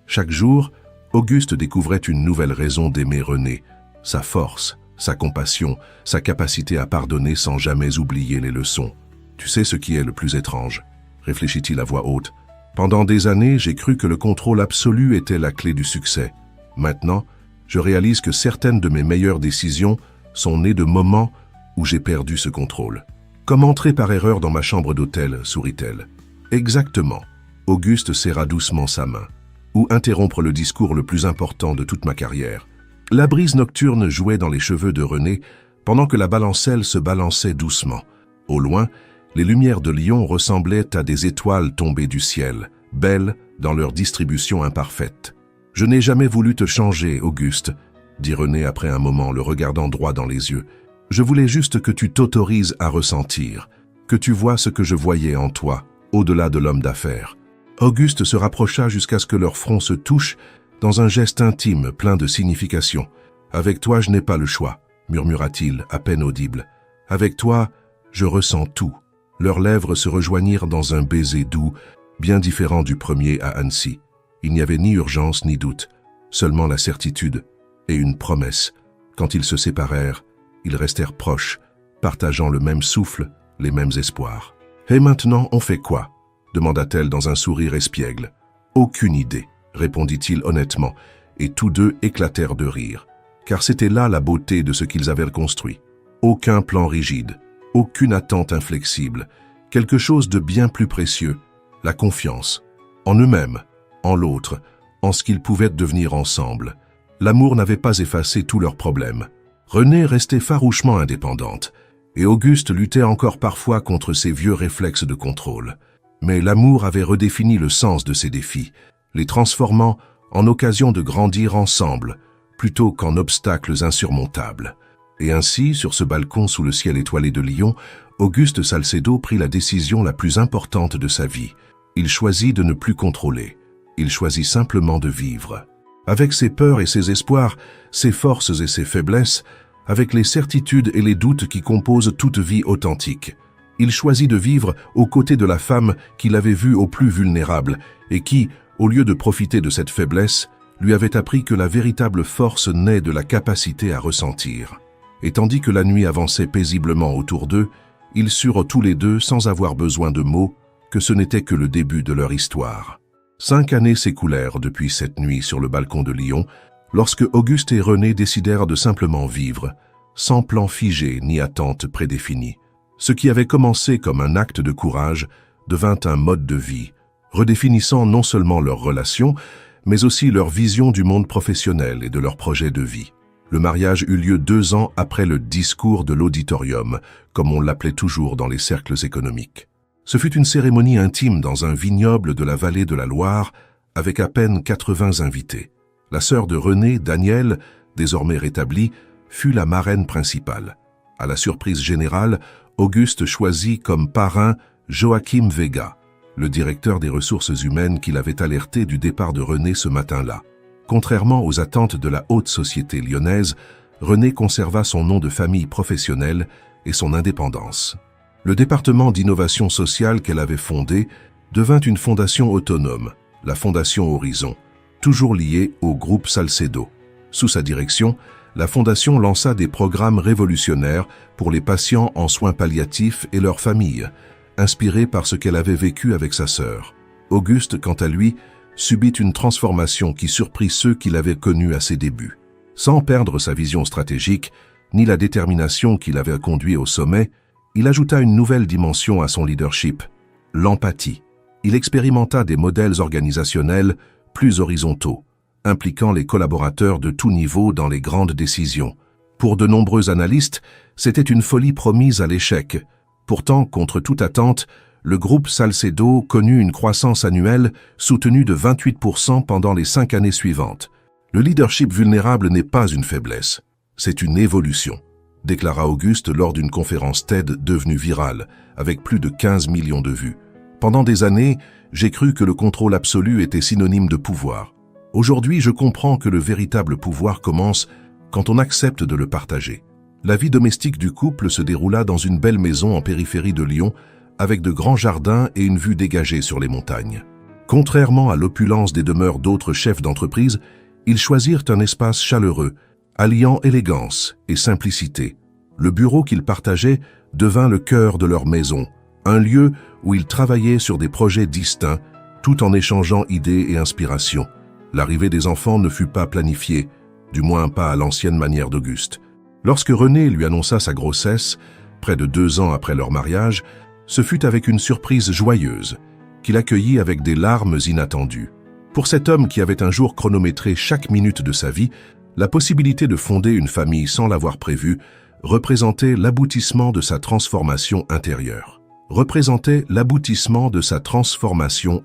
Chaque jour, Auguste découvrait une nouvelle raison d'aimer René. Sa force, sa compassion, sa capacité à pardonner sans jamais oublier les leçons. « Tu sais ce qui est le plus étrange ?» réfléchit-il à voix haute. « Pendant des années, j'ai cru que le contrôle absolu était la clé du succès. Maintenant, je réalise que certaines de mes meilleures décisions sont nées de moments où j'ai perdu ce contrôle. » « Comme entrer par erreur dans ma chambre d'hôtel, sourit-elle. « Exactement. » Auguste serra doucement sa main. « Ou interrompre le discours le plus important de toute ma carrière. » La brise nocturne jouait dans les cheveux de René pendant que la balancelle se balançait doucement. Au loin, les lumières de Lyon ressemblaient à des étoiles tombées du ciel, belles dans leur distribution imparfaite. « Je n'ai jamais voulu te changer, Auguste, » dit René après un moment, le regardant droit dans les yeux. « Je voulais juste que tu t'autorises à ressentir, que tu vois ce que je voyais en toi, au-delà de l'homme d'affaires. » Auguste se rapprocha jusqu'à ce que leurs fronts se touchent dans un geste intime plein de signification. « Avec toi, je n'ai pas le choix, » murmura-t-il, à peine audible. « Avec toi, je ressens tout. » Leurs lèvres se rejoignirent dans un baiser doux, bien différent du premier à Annecy. Il n'y avait ni urgence ni doute, seulement la certitude et une promesse. Quand ils se séparèrent, ils restèrent proches, partageant le même souffle, les mêmes espoirs. « Et maintenant, on fait quoi ?» demanda-t-elle dans un sourire espiègle. « Aucune idée, » répondit-il honnêtement, et tous deux éclatèrent de rire. Car c'était là la beauté de ce qu'ils avaient construit. Aucun plan rigide, aucune attente inflexible, quelque chose de bien plus précieux, la confiance, en eux-mêmes, en l'autre, en ce qu'ils pouvaient devenir ensemble. L'amour n'avait pas effacé tous leurs problèmes. René restait farouchement indépendante, et Auguste luttait encore parfois contre ses vieux réflexes de contrôle. Mais l'amour avait redéfini le sens de ces défis, les transformant en occasion de grandir ensemble, plutôt qu'en obstacles insurmontables. Et ainsi, sur ce balcon sous le ciel étoilé de Lyon, Auguste Salcedo prit la décision la plus importante de sa vie. Il choisit de ne plus contrôler. Il choisit simplement de vivre. Avec ses peurs et ses espoirs, ses forces et ses faiblesses, avec les certitudes et les doutes qui composent toute vie authentique. Il choisit de vivre aux côtés de la femme qu'il avait vue au plus vulnérable et qui, au lieu de profiter de cette faiblesse, lui avait appris que la véritable force naît de la capacité à ressentir. Et tandis que la nuit avançait paisiblement autour d'eux, ils surent tous les deux, sans avoir besoin de mots, que ce n'était que le début de leur histoire. 5 années s'écoulèrent depuis cette nuit sur le balcon de Lyon, lorsque Auguste et René décidèrent de simplement vivre, sans plan figé ni attente prédéfinie. Ce qui avait commencé comme un acte de courage devint un mode de vie, redéfinissant non seulement leurs relations, mais aussi leur vision du monde professionnel et de leur projet de vie. Le mariage eut lieu 2 ans après le discours de l'auditorium, comme on l'appelait toujours dans les cercles économiques. Ce fut une cérémonie intime dans un vignoble de la vallée de la Loire, avec à peine 80 invités. La sœur de René, Danielle, désormais rétablie, fut la marraine principale. À la surprise générale, Auguste choisit comme parrain Joachim Vega, le directeur des ressources humaines qu'il avait alerté du départ de René ce matin-là. Contrairement aux attentes de la haute société lyonnaise, René conserva son nom de famille professionnel et son indépendance. Le département d'innovation sociale qu'elle avait fondé devint une fondation autonome, la Fondation Horizon, toujours liée au groupe Salcedo. Sous sa direction, la Fondation lança des programmes révolutionnaires pour les patients en soins palliatifs et leurs familles, inspirés par ce qu'elle avait vécu avec sa sœur. Auguste, quant à lui, subit une transformation qui surprit ceux qui l'avaient connu à ses débuts. Sans perdre sa vision stratégique, ni la détermination qui l'avait conduit au sommet, il ajouta une nouvelle dimension à son leadership, l'empathie. Il expérimenta des modèles organisationnels plus horizontaux, impliquant les collaborateurs de tout niveau dans les grandes décisions. Pour de nombreux analystes, c'était une folie promise à l'échec. Pourtant, contre toute attente, le groupe Salcedo connut une croissance annuelle soutenue de 28% pendant les 5 années suivantes. Le leadership vulnérable n'est pas une faiblesse, c'est une évolution, déclara Auguste lors d'une conférence TED devenue virale, avec plus de 15 millions de vues. Pendant des années, j'ai cru que le contrôle absolu était synonyme de pouvoir. Aujourd'hui, je comprends que le véritable pouvoir commence quand on accepte de le partager. La vie domestique du couple se déroula dans une belle maison en périphérie de Lyon, avec de grands jardins et une vue dégagée sur les montagnes. Contrairement à l'opulence des demeures d'autres chefs d'entreprise, ils choisirent un espace chaleureux, alliant élégance et simplicité. Le bureau qu'ils partageaient devint le cœur de leur maison, un lieu où ils travaillaient sur des projets distincts, tout en échangeant idées et inspirations. L'arrivée des enfants ne fut pas planifiée, du moins pas à l'ancienne manière d'Auguste. Lorsque René lui annonça sa grossesse, près de 2 ans après leur mariage, ce fut avec une surprise joyeuse, qu'il accueillit avec des larmes inattendues. Pour cet homme qui avait un jour chronométré chaque minute de sa vie, la possibilité de fonder une famille sans l'avoir prévu représentait l'aboutissement de sa transformation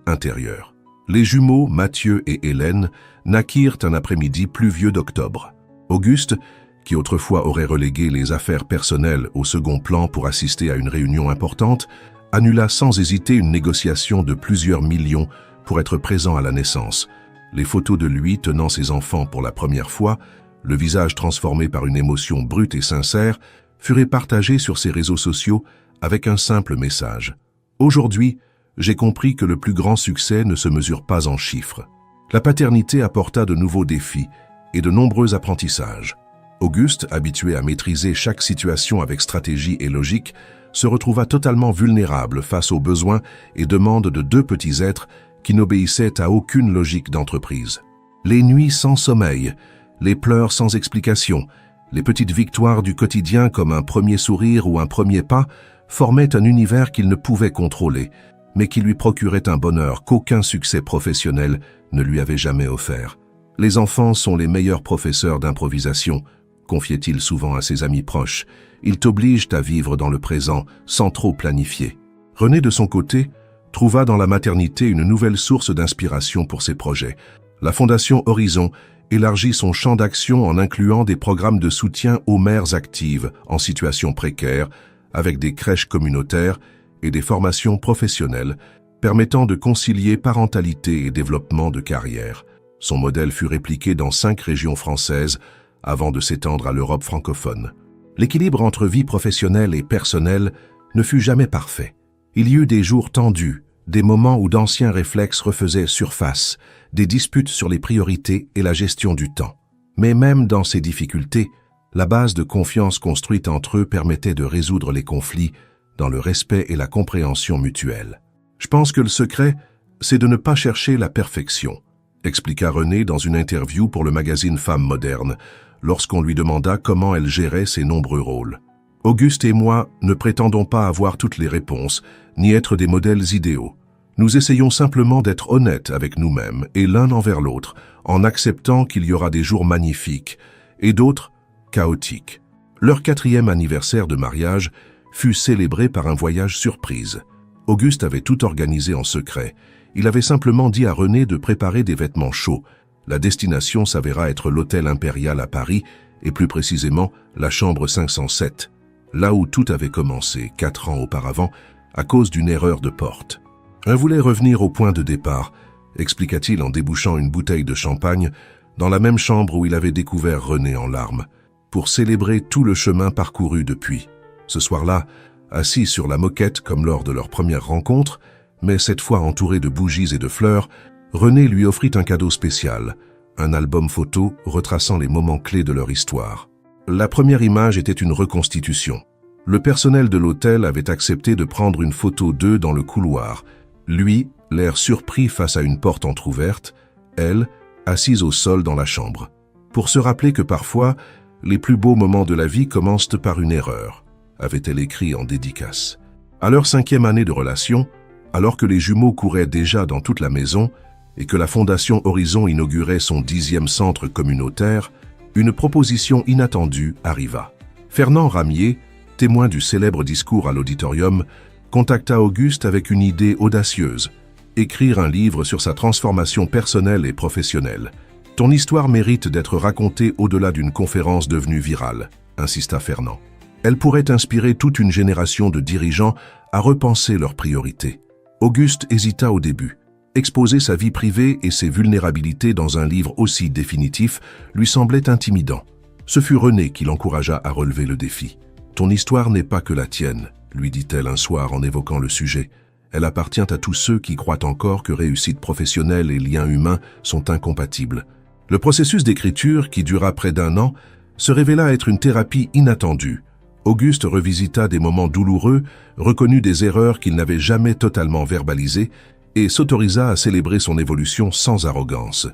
intérieure. Les jumeaux, Mathieu et Hélène, naquirent un après-midi pluvieux d'octobre. Auguste, qui autrefois aurait relégué les affaires personnelles au second plan pour assister à une réunion importante, annula sans hésiter une négociation de plusieurs millions pour être présent à la naissance. Les photos de lui tenant ses enfants pour la première fois, le visage transformé par une émotion brute et sincère, furent partagées sur ses réseaux sociaux avec un simple message. Aujourd'hui, j'ai compris que le plus grand succès ne se mesure pas en chiffres. La paternité apporta de nouveaux défis et de nombreux apprentissages. Auguste, habitué à maîtriser chaque situation avec stratégie et logique, se retrouva totalement vulnérable face aux besoins et demandes de 2 petits êtres qui n'obéissaient à aucune logique d'entreprise. Les nuits sans sommeil, les pleurs sans explication, les petites victoires du quotidien comme un premier sourire ou un premier pas formaient un univers qu'il ne pouvait contrôler, mais qui lui procurait un bonheur qu'aucun succès professionnel ne lui avait jamais offert. Les enfants sont les meilleurs professeurs d'improvisation, confiait-il souvent à ses amis proches. Ils t'obligent à vivre dans le présent, sans trop planifier. René, de son côté, trouva dans la maternité une nouvelle source d'inspiration pour ses projets. La Fondation Horizon élargit son champ d'action en incluant des programmes de soutien aux mères actives en situation précaire, avec des crèches communautaires et des formations professionnelles permettant de concilier parentalité et développement de carrière. Son modèle fut répliqué dans 5 régions françaises avant de s'étendre à l'Europe francophone. L'équilibre entre vie professionnelle et personnelle ne fut jamais parfait. Il y eut des jours tendus, des moments où d'anciens réflexes refaisaient surface, des disputes sur les priorités et la gestion du temps. Mais même dans ces difficultés, la base de confiance construite entre eux permettait de résoudre les conflits dans le respect et la compréhension mutuelle. Je pense que le secret, c'est de ne pas chercher la perfection, expliqua René dans une interview pour le magazine Femmes Modernes, lorsqu'on lui demanda comment elle gérait ses nombreux rôles. Auguste et moi ne prétendons pas avoir toutes les réponses, ni être des modèles idéaux. Nous essayons simplement d'être honnêtes avec nous-mêmes et l'un envers l'autre, en acceptant qu'il y aura des jours magnifiques et d'autres chaotiques. Leur 4e anniversaire de mariage fut célébré par un voyage surprise. Auguste avait tout organisé en secret. Il avait simplement dit à René de préparer des vêtements chauds. La destination s'avéra être l'hôtel impérial à Paris, et plus précisément la chambre 507, là où tout avait commencé 4 ans auparavant à cause d'une erreur de porte. On voulait revenir au point de départ, expliqua-t-il en débouchant une bouteille de champagne dans la même chambre où il avait découvert René en larmes, pour célébrer tout le chemin parcouru depuis. Ce soir-là, assis sur la moquette comme lors de leur première rencontre, mais cette fois entouré de bougies et de fleurs, René lui offrit un cadeau spécial, un album photo retraçant les moments clés de leur histoire. La première image était une reconstitution. Le personnel de l'hôtel avait accepté de prendre une photo d'eux dans le couloir, lui l'air surpris face à une porte entr'ouverte, elle, assise au sol dans la chambre, pour se rappeler que parfois, les plus beaux moments de la vie commencent par une erreur, avait-elle écrit en dédicace. À leur 5e année de relation, alors que les jumeaux couraient déjà dans toute la maison et que la Fondation Horizon inaugurait son 10e centre communautaire, une proposition inattendue arriva. Fernand Ramier, témoin du célèbre discours à l'auditorium, contacta Auguste avec une idée audacieuse: écrire un livre sur sa transformation personnelle et professionnelle. « Ton histoire mérite d'être racontée au-delà d'une conférence devenue virale », insista Fernand. Elle pourrait inspirer toute une génération de dirigeants à repenser leurs priorités. Auguste hésita au début. Exposer sa vie privée et ses vulnérabilités dans un livre aussi définitif lui semblait intimidant. Ce fut René qui l'encouragea à relever le défi. « Ton histoire n'est pas que la tienne », lui dit-elle un soir en évoquant le sujet. « Elle appartient à tous ceux qui croient encore que réussite professionnelle et liens humains sont incompatibles. » Le processus d'écriture, qui dura près d'1 an, se révéla être une thérapie inattendue. Auguste revisita des moments douloureux, reconnut des erreurs qu'il n'avait jamais totalement verbalisées et s'autorisa à célébrer son évolution sans arrogance.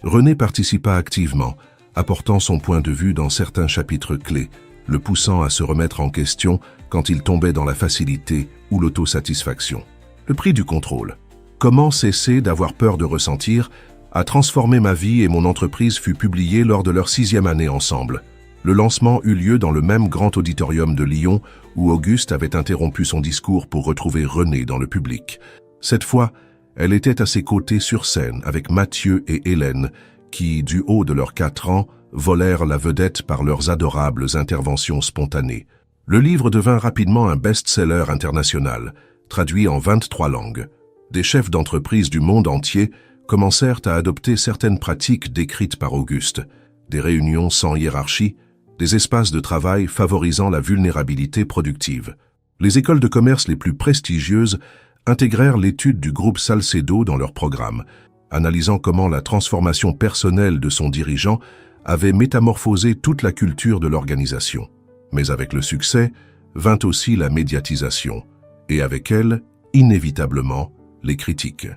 René participa activement, apportant son point de vue dans certains chapitres clés, le poussant à se remettre en question quand il tombait dans la facilité ou l'autosatisfaction. Le prix du contrôle. Comment cesser d'avoir peur de ressentir a transformé ma vie et mon entreprise fut publié lors de leur 6e année ensemble. Le lancement eut lieu dans le même grand auditorium de Lyon où Auguste avait interrompu son discours pour retrouver René dans le public. Cette fois, elle était à ses côtés sur scène avec Mathieu et Hélène qui, du haut de leurs 4 ans, volèrent la vedette par leurs adorables interventions spontanées. Le livre devint rapidement un best-seller international, traduit en 23 langues. Des chefs d'entreprise du monde entier commencèrent à adopter certaines pratiques décrites par Auguste, des réunions sans hiérarchie, des espaces de travail favorisant la vulnérabilité productive. Les écoles de commerce les plus prestigieuses intégrèrent l'étude du groupe Salcedo dans leur programme, analysant comment la transformation personnelle de son dirigeant avait métamorphosé toute la culture de l'organisation. Mais avec le succès, vint aussi la médiatisation, et avec elle, inévitablement, les critiques.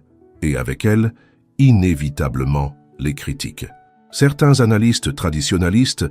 Et avec elle, inévitablement, les critiques. Certains analystes traditionalistes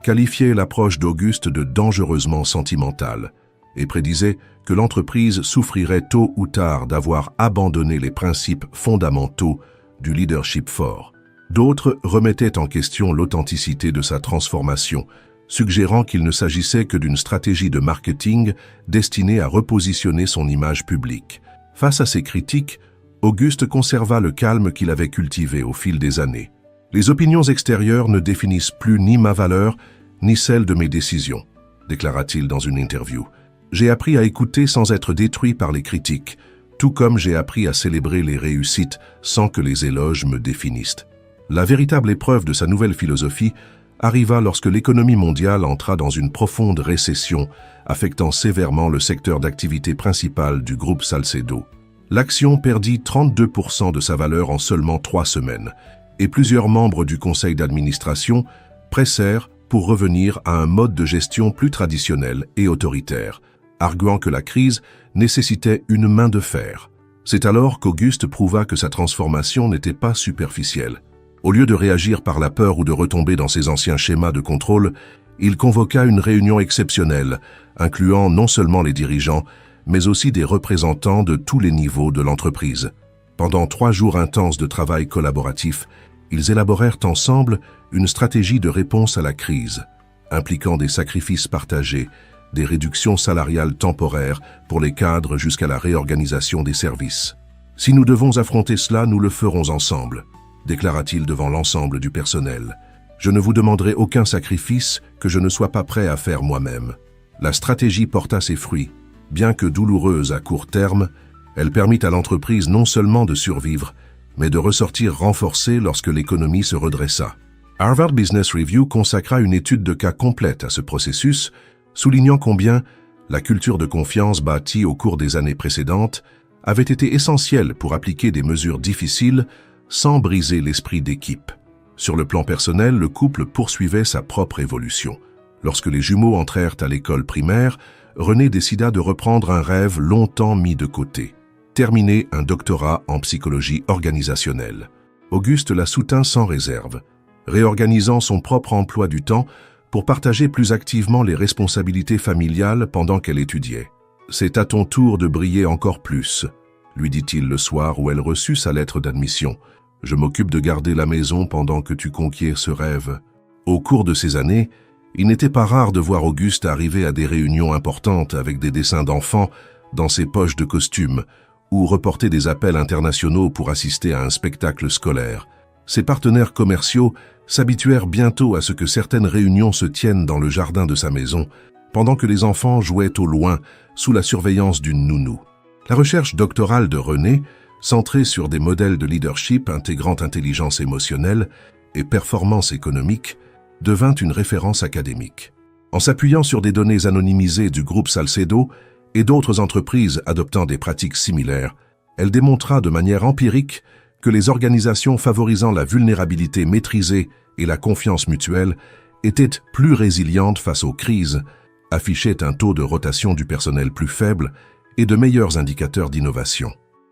qualifiaient l'approche d'Auguste de dangereusement sentimentale et prédisaient que l'entreprise souffrirait tôt ou tard d'avoir abandonné les principes fondamentaux du leadership fort. D'autres remettaient en question l'authenticité de sa transformation, suggérant qu'il ne s'agissait que d'une stratégie de marketing destinée à repositionner son image publique. Face à ces critiques, Auguste conserva le calme qu'il avait cultivé au fil des années. « Les opinions extérieures ne définissent plus ni ma valeur, ni celle de mes décisions », déclara-t-il dans une interview. « J'ai appris à écouter sans être détruit par les critiques, tout comme j'ai appris à célébrer les réussites sans que les éloges me définissent. » La véritable épreuve de sa nouvelle philosophie arriva lorsque l'économie mondiale entra dans une profonde récession, affectant sévèrement le secteur d'activité principal du groupe Salcedo. L'action perdit 32% de sa valeur en seulement 3 semaines, et plusieurs membres du conseil d'administration pressèrent pour revenir à un mode de gestion plus traditionnel et autoritaire, arguant que la crise nécessitait une main de fer. C'est alors qu'Auguste prouva que sa transformation n'était pas superficielle. Au lieu de réagir par la peur ou de retomber dans ses anciens schémas de contrôle, il convoqua une réunion exceptionnelle, incluant non seulement les dirigeants, mais aussi des représentants de tous les niveaux de l'entreprise. Pendant 3 jours intenses de travail collaboratif, ils élaborèrent ensemble une stratégie de réponse à la crise, impliquant des sacrifices partagés, des réductions salariales temporaires pour les cadres jusqu'à la réorganisation des services. « Si nous devons affronter cela, nous le ferons ensemble », déclara-t-il devant l'ensemble du personnel. « Je ne vous demanderai aucun sacrifice que je ne sois pas prêt à faire moi-même. » La stratégie porta ses fruits. Bien que douloureuse à court terme, elle permit à l'entreprise non seulement de survivre, mais de ressortir renforcée lorsque l'économie se redressa. Harvard Business Review consacra une étude de cas complète à ce processus, soulignant combien la culture de confiance bâtie au cours des années précédentes avait été essentielle pour appliquer des mesures difficiles sans briser l'esprit d'équipe. Sur le plan personnel, le couple poursuivait sa propre évolution. Lorsque les jumeaux entrèrent à l'école primaire, René décida de reprendre un rêve longtemps mis de côté. terminé un doctorat en psychologie organisationnelle. Auguste la soutint sans réserve, réorganisant son propre emploi du temps pour partager plus activement les responsabilités familiales pendant qu'elle étudiait. « C'est à ton tour de briller encore plus », lui dit-il le soir où elle reçut sa lettre d'admission. « Je m'occupe de garder la maison pendant que tu conquiers ce rêve. » Au cours de ces années, il n'était pas rare de voir Auguste arriver à des réunions importantes avec des dessins d'enfants dans ses poches de costume ou reporter des appels internationaux pour assister à un spectacle scolaire. Ses partenaires commerciaux s'habituèrent bientôt à ce que certaines réunions se tiennent dans le jardin de sa maison, pendant que les enfants jouaient au loin sous la surveillance d'une nounou. La recherche doctorale de René, centrée sur des modèles de leadership intégrant intelligence émotionnelle et performance économique, devint une référence académique. En s'appuyant sur des données anonymisées du groupe Salcedo et d'autres entreprises adoptant des pratiques similaires, elle démontra de manière empirique que les organisations favorisant la vulnérabilité maîtrisée et la confiance mutuelle étaient plus résilientes face aux crises, affichaient un taux de rotation du personnel plus faible et de meilleurs indicateurs d'innovation.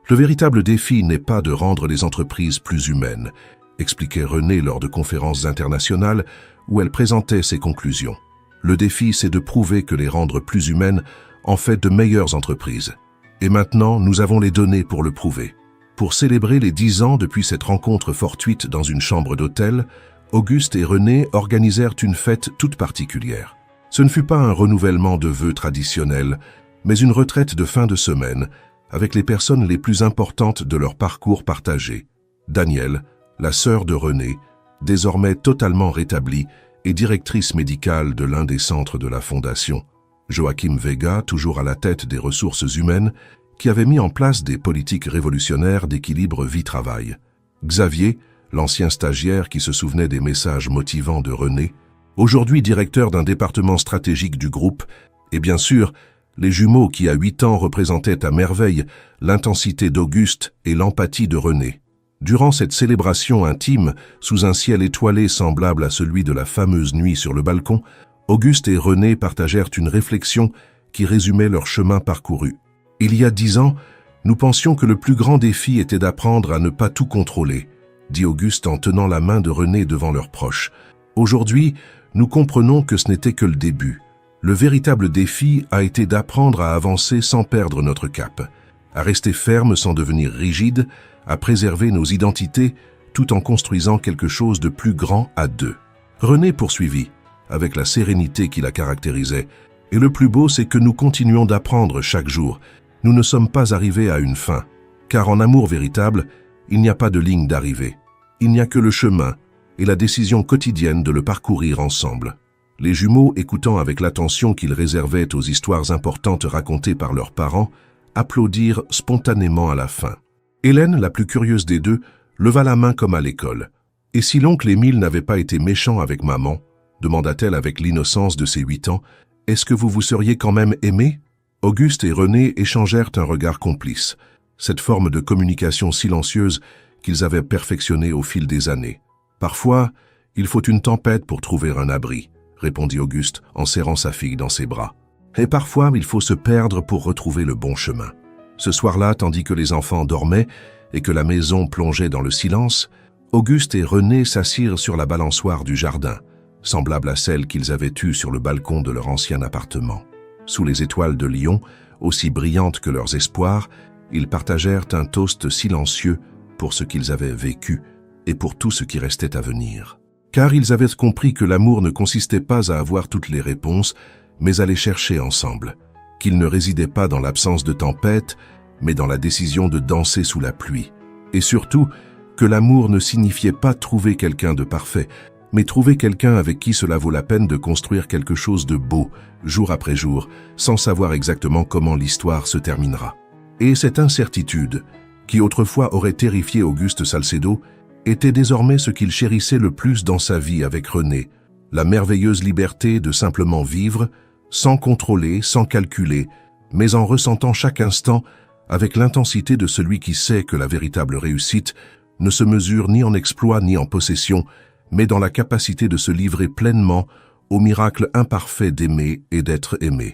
Le véritable défi n'est pas de rendre les entreprises plus humaines, expliquait René lors de conférences internationales où elle présentait ses conclusions. Le défi, c'est de prouver que les rendre plus humaines en fait de meilleures entreprises. Et maintenant, nous avons les données pour le prouver. Pour célébrer les 10 ans depuis cette rencontre fortuite dans une chambre d'hôtel, Auguste et René organisèrent une fête toute particulière. Ce ne fut pas un renouvellement de vœux traditionnels, mais une retraite de fin de semaine avec les personnes les plus importantes de leur parcours partagé. Danielle, la sœur de René, désormais totalement rétablie et directrice médicale de l'un des centres de la Fondation. Joachim Vega, toujours à la tête des ressources humaines, qui avait mis en place des politiques révolutionnaires d'équilibre vie-travail. Xavier, l'ancien stagiaire qui se souvenait des messages motivants de René, aujourd'hui directeur d'un département stratégique du groupe, et bien sûr, les jumeaux qui à 8 ans représentaient à merveille l'intensité d'Auguste et l'empathie de René. Durant cette célébration intime, sous un ciel étoilé semblable à celui de la fameuse nuit sur le balcon, Auguste et René partagèrent une réflexion qui résumait leur chemin parcouru. Il y a 10 ans, nous pensions que le plus grand défi était d'apprendre à ne pas tout contrôler, dit Auguste en tenant la main de René devant leurs proches. Aujourd'hui, nous comprenons que ce n'était que le début. Le véritable défi a été d'apprendre à avancer sans perdre notre cap, à rester ferme sans devenir rigide, à préserver nos identités tout en construisant quelque chose de plus grand à deux. René poursuivit, avec la sérénité qui la caractérisait, et le plus beau, c'est que nous continuons d'apprendre chaque jour. Nous ne sommes pas arrivés à une fin, car en amour véritable, il n'y a pas de ligne d'arrivée. Il n'y a que le chemin et la décision quotidienne de le parcourir ensemble. Les jumeaux, écoutant avec l'attention qu'ils réservaient aux histoires importantes racontées par leurs parents, applaudirent spontanément à la fin. Hélène, la plus curieuse des deux, leva la main comme à l'école. « Et si l'oncle Émile n'avait pas été méchant avec maman ?» demanda-t-elle avec l'innocence de ses 8 ans. « Est-ce que vous vous seriez quand même aimés ?» Auguste et René échangèrent un regard complice, cette forme de communication silencieuse qu'ils avaient perfectionnée au fil des années. « Parfois, il faut une tempête pour trouver un abri, » répondit Auguste en serrant sa fille dans ses bras. « Et parfois, il faut se perdre pour retrouver le bon chemin. » Ce soir-là, tandis que les enfants dormaient et que la maison plongeait dans le silence, Auguste et René s'assirent sur la balançoire du jardin, semblable à celle qu'ils avaient eue sur le balcon de leur ancien appartement. Sous les étoiles de Lyon, aussi brillantes que leurs espoirs, ils partagèrent un toast silencieux pour ce qu'ils avaient vécu et pour tout ce qui restait à venir. Car ils avaient compris que l'amour ne consistait pas à avoir toutes les réponses, mais à les chercher ensemble, qu'il ne résidait pas dans l'absence de tempête, mais dans la décision de danser sous la pluie, et surtout que l'amour ne signifiait pas trouver quelqu'un de parfait, mais trouver quelqu'un avec qui cela vaut la peine de construire quelque chose de beau, jour après jour, sans savoir exactement comment l'histoire se terminera. Et cette incertitude, qui autrefois aurait terrifié Auguste Salcedo, était désormais ce qu'il chérissait le plus dans sa vie avec René, la merveilleuse liberté de simplement vivre, sans contrôler, sans calculer, mais en ressentant chaque instant avec l'intensité de celui qui sait que la véritable réussite ne se mesure ni en exploit ni en possession, mais dans la capacité de se livrer pleinement au miracle imparfait d'aimer et d'être aimé.